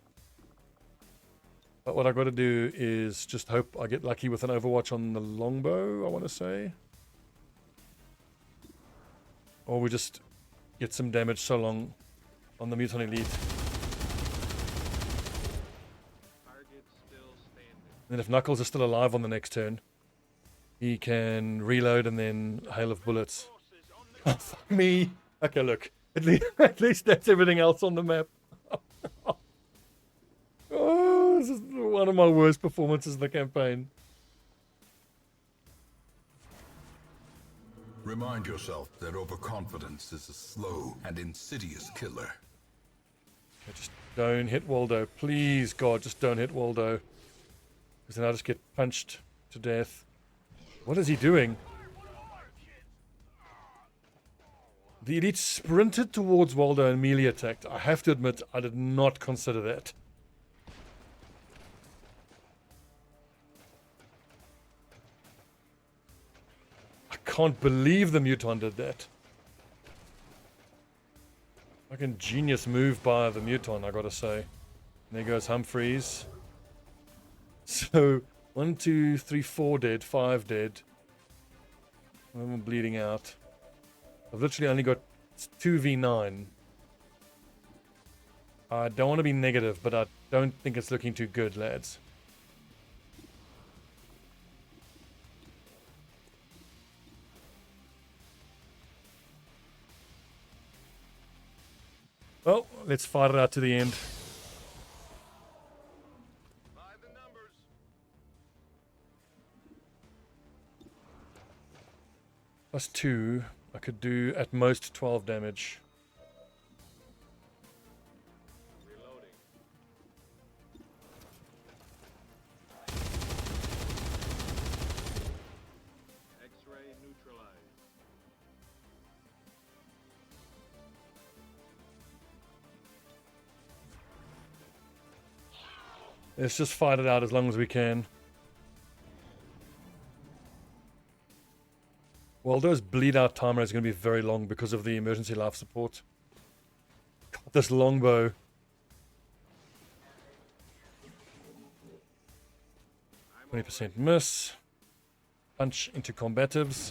But what I got to do is just hope I get lucky with an Overwatch on the longbow, I want to say. Or we just get some damage so long on the Muton Elite. Target still standing. And if Knuckles is still alive on the next turn, he can reload and then hail of bullets. Oh, fuck me. Okay, look. At least that's everything else on the map. Oh, this is one of my worst performances in the campaign. Remind yourself that overconfidence is a slow and insidious killer. Just don't hit Waldo. Please, God, just don't hit Waldo. Because then I'll just get punched to death. What is he doing? The elite sprinted towards Waldo and melee attacked. I have to admit, I did not consider that. I can't believe the Muton did that. Fucking genius move by the Muton, I gotta say. And there goes Humphreys. So, 1, 2, 3, 4 dead, 5 dead. I'm bleeding out. I've literally only got 2v9. I don't want to be negative, but I don't think it's looking too good, lads. Well, let's fight it out to the end. By the numbers. +2. I could do at most 12 damage. Reloading. X-ray neutralized. Let's just fight it out as long as we can. Waldo's bleed out timer is going to be very long because of the emergency life support. God, this longbow. I'm 20% miss. Punch into combatives.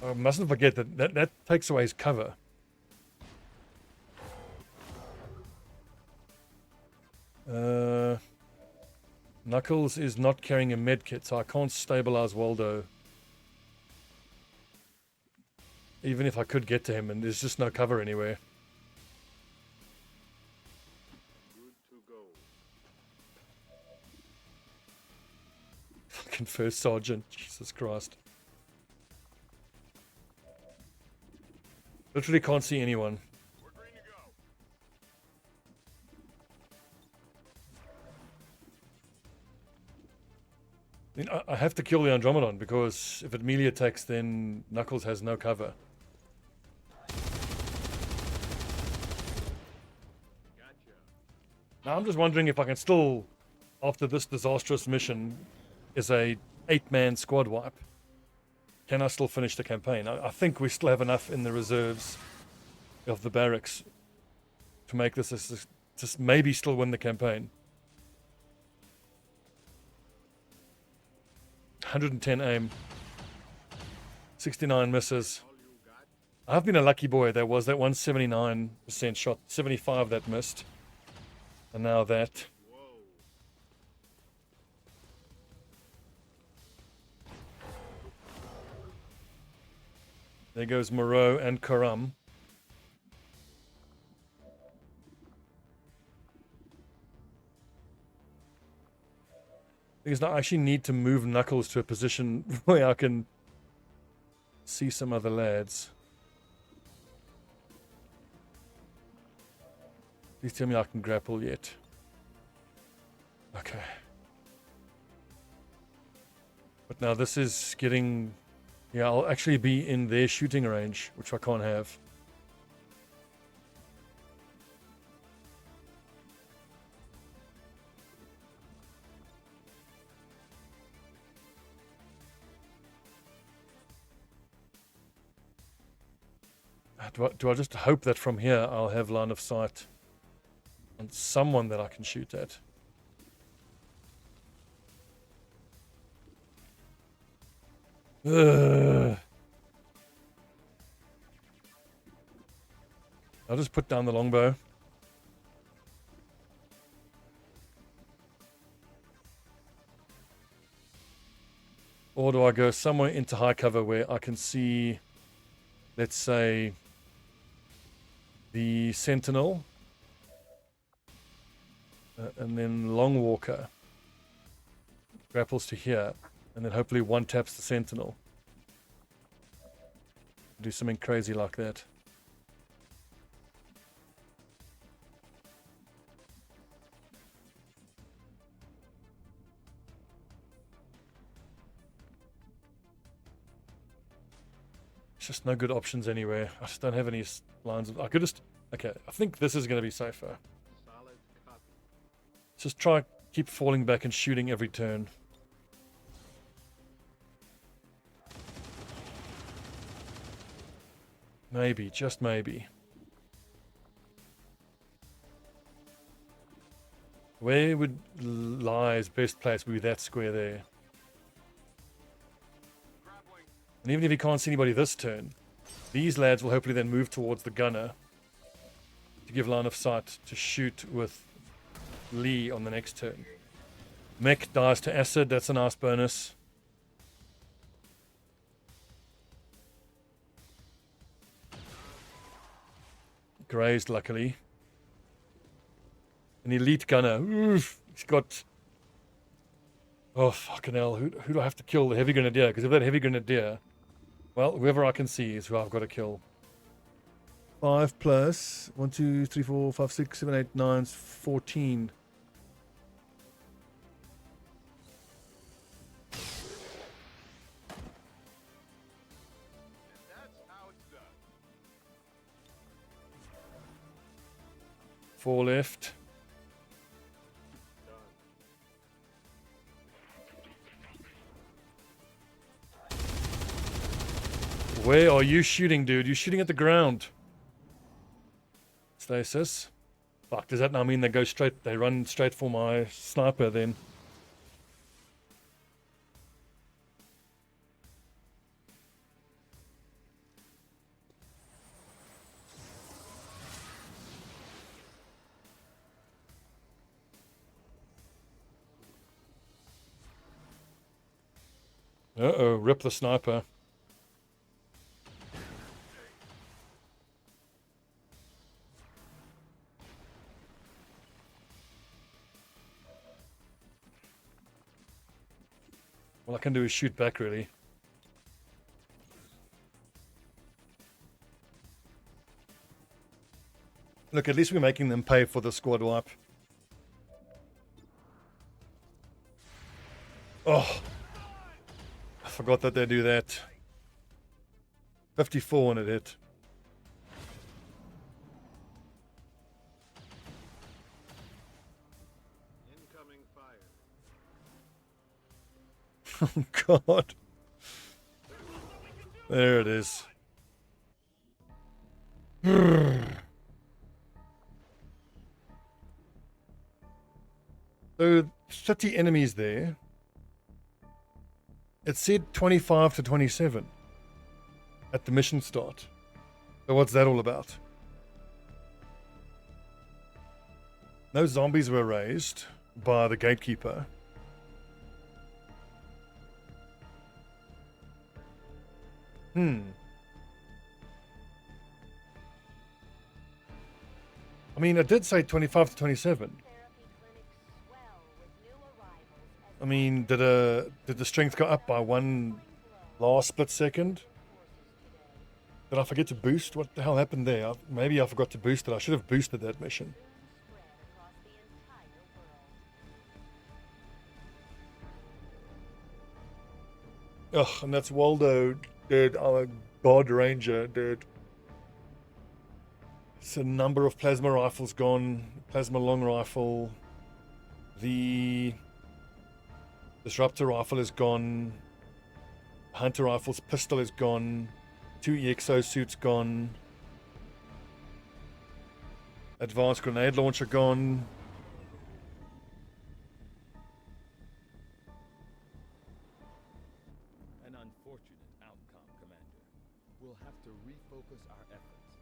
I mustn't forget that takes away his cover. Knuckles is not carrying a medkit, so I can't stabilize Waldo. Even if I could get to him, and there's just no cover anywhere. good to go. Fucking first sergeant, Jesus Christ. Literally can't see anyone. We're green to go. I mean, I have to kill the Andromedon because if it melee attacks, then Knuckles has no cover. Gotcha. Now I'm just wondering if I can still, after this disastrous mission, is a 8-man squad wipe. Can I still finish the campaign? I think we still have enough in the reserves of the barracks to make this just maybe still win the campaign. 110 aim. 69 misses. All you got? I've been a lucky boy. There was that 179% shot, 75 that missed. And now that. Whoa. There goes Moreau and Karam. Because now I actually need to move Knuckles to a position where I can see some other lads. Please tell me I can grapple yet. Okay. But now this is getting... Yeah, I'll actually be in their shooting range, which I can't have. Do I just hope that from here I'll have line of sight on someone that I can shoot at? Ugh. I'll just put down the longbow. Or do I go somewhere into high cover where I can see, let's say, the sentinel, and then long walker grapples to here, and then hopefully one taps the sentinel. Do something crazy like that. Just no good options anywhere. I just don't have any lines of... I could just... Okay, I think this is going to be safer. Solid copy. Just try keep falling back and shooting every turn. Maybe, just maybe. Where would lie's best place would be that square there? Grappling. And even if he can't see anybody this turn, these lads will hopefully then move towards the gunner to give line of sight to shoot with Lee on the next turn. Mech dies to acid, that's a nice bonus. Grazed, luckily. An elite gunner. Oof, he's got... Oh, fucking hell. Who do I have to kill? The heavy grenadier. Because if that heavy grenadier... Well, whoever I can see is who I've got to kill. 5 plus 1, 2, 3, 4, 5, 6, 7, 8, 9, 14. And that's how it's done. 4 left. Done. Where are you shooting, dude? You're shooting at the ground. Stasis. Fuck, does that now mean they go straight, they run straight for my sniper then? Uh-oh, rip the sniper. All I can do is shoot back, really. Look, at least we're making them pay for the squad wipe. Oh, I forgot that they do that. 54 when it hit. Incoming fire. Oh, God. There it is. So, 30 enemies there. It said 25 to 27 at the mission start. So what's that all about? No zombies were raised by the gatekeeper. I mean, it did say 25 to 27. I mean, did the strength go up by 1 last split second? Did I forget to boost? What the hell happened there? Maybe I forgot to boost it. I should have boosted that mission. Ugh, and that's Waldo, dude. Our God Ranger, dude. It's a number of plasma rifles gone. Plasma long rifle. The disruptor rifle is gone. Hunter rifle's pistol is gone. 2 EXO suits gone. Advanced grenade launcher gone. An unfortunate outcome, Commander. We'll have to refocus our efforts.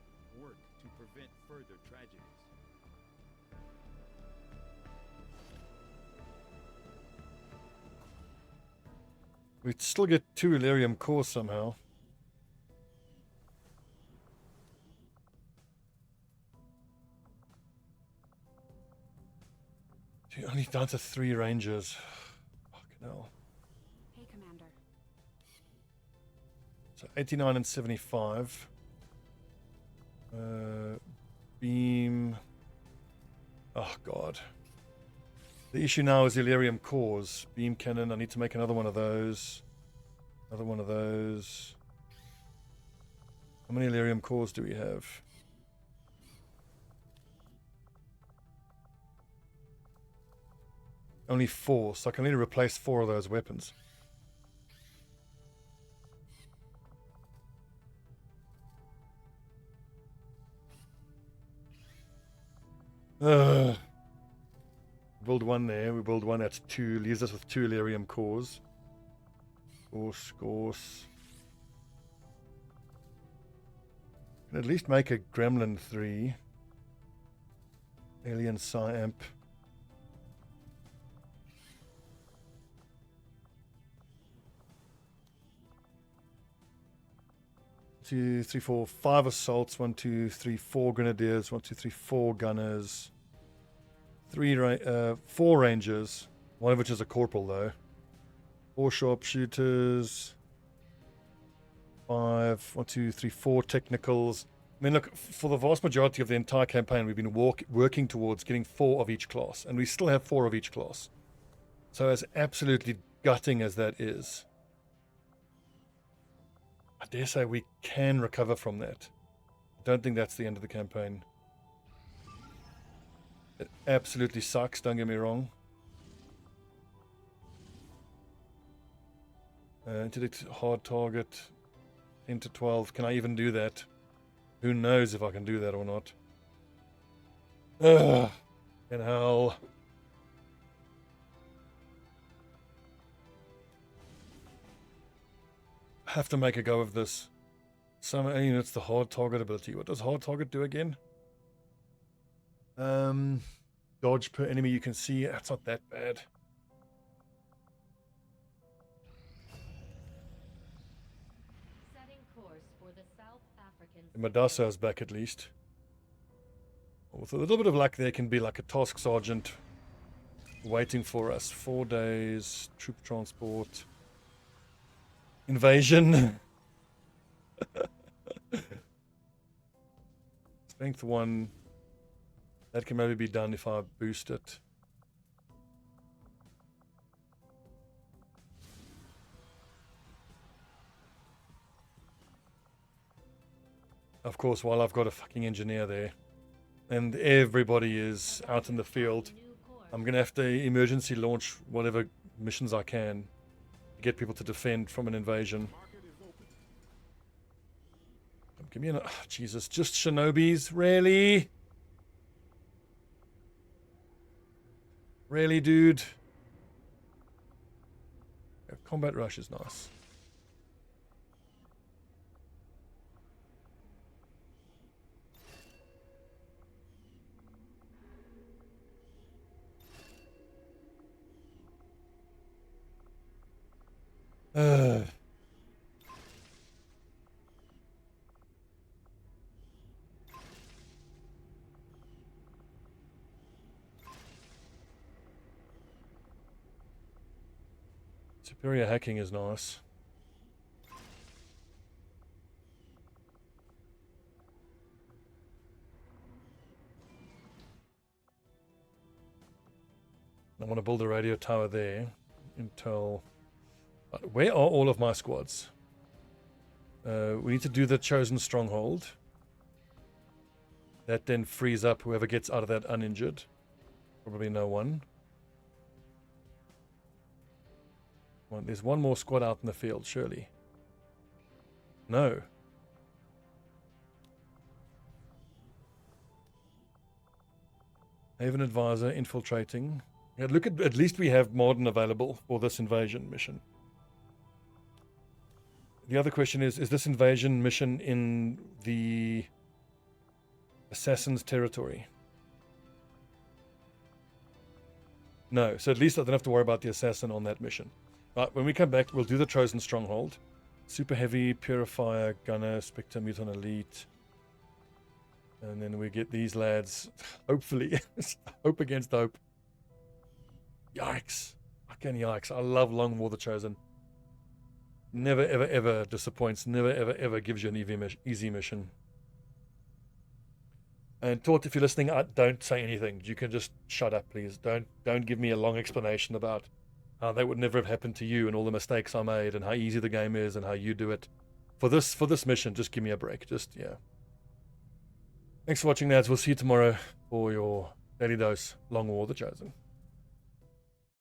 Work to prevent further tragedies. We'd still get 2 Illyrium cores somehow. Gee, only down to 3 rangers. Fucking hell. Hey, Commander. So 89 and 75. Beam. Oh, God. The issue now is Illyrium cores. Beam cannon. I need to make another one of those. Another one of those. How many Illyrium cores do we have? Only 4, so I can only replace 4 of those weapons. Build one there, we build one at 2, leaves us with 2 Illyrium cores. Course. Can at least make a Gremlin 3. Alien Psyamp. 2, 3, 4, 5 assaults. 1, 2, 3, 4 grenadiers. 1, 2, 3, 4 gunners. 4 rangers. One of which is a corporal, though. 4 sharpshooters. 5, 1, 2, 3, 4 technicals. I mean, look, for the vast majority of the entire campaign, we've been working towards getting 4 of each class, and we still have 4 of each class. So, as absolutely gutting as that is, I dare say we can recover from that. I don't think that's the end of the campaign. It absolutely sucks, don't get me wrong. Intellect hard target 10 to 12. Can I even do that? Who knows if I can do that or not. Ugh. In hell. Have to make a go of this. Some units, the hard target ability. What does hard target do again? Dodge per enemy you can see. That's not that bad. Setting course for the South African. Madassa is back at least. With a little bit of luck, there can be like a task sergeant waiting for us. 4 days, troop transport. Invasion. Strength 1. That can maybe be done if I boost it. Of course, while I've got a fucking engineer there and everybody is out in the field, I'm going to have to emergency launch whatever missions I can to get people to defend from an invasion. Give me an... Oh, Jesus, just shinobis? Really? Really, dude? Yeah, combat rush is nice. Superior hacking is nice. I want to build a radio tower there. Intel. But where are all of my squads? We need to do the chosen stronghold. That then frees up whoever gets out of that uninjured. Probably no one. There's one more squad out in the field, surely. No. Haven Advisor, infiltrating. Yeah, look at least we have Morden available for this invasion mission. The other question is this invasion mission in the Assassin's territory? No, so at least I don't have to worry about the Assassin on that mission. Right, when we come back, we'll do the Chosen Stronghold. Super Heavy, Purifier, Gunner, Spectre, Muton Elite. And then we get these lads, hopefully. Hope against hope. Yikes. Fucking yikes. I love Long War the Chosen. Never, ever, ever disappoints. Never, ever, ever gives you an easy mission. And Tort, if you're listening, don't say anything. You can just shut up, please. Don't give me a long explanation about how that would never have happened to you and all the mistakes I made and how easy the game is and how you do it. For this mission, just give me a break. Just, yeah. Thanks for watching, lads. We'll see you tomorrow for your daily dose Long War the Chosen.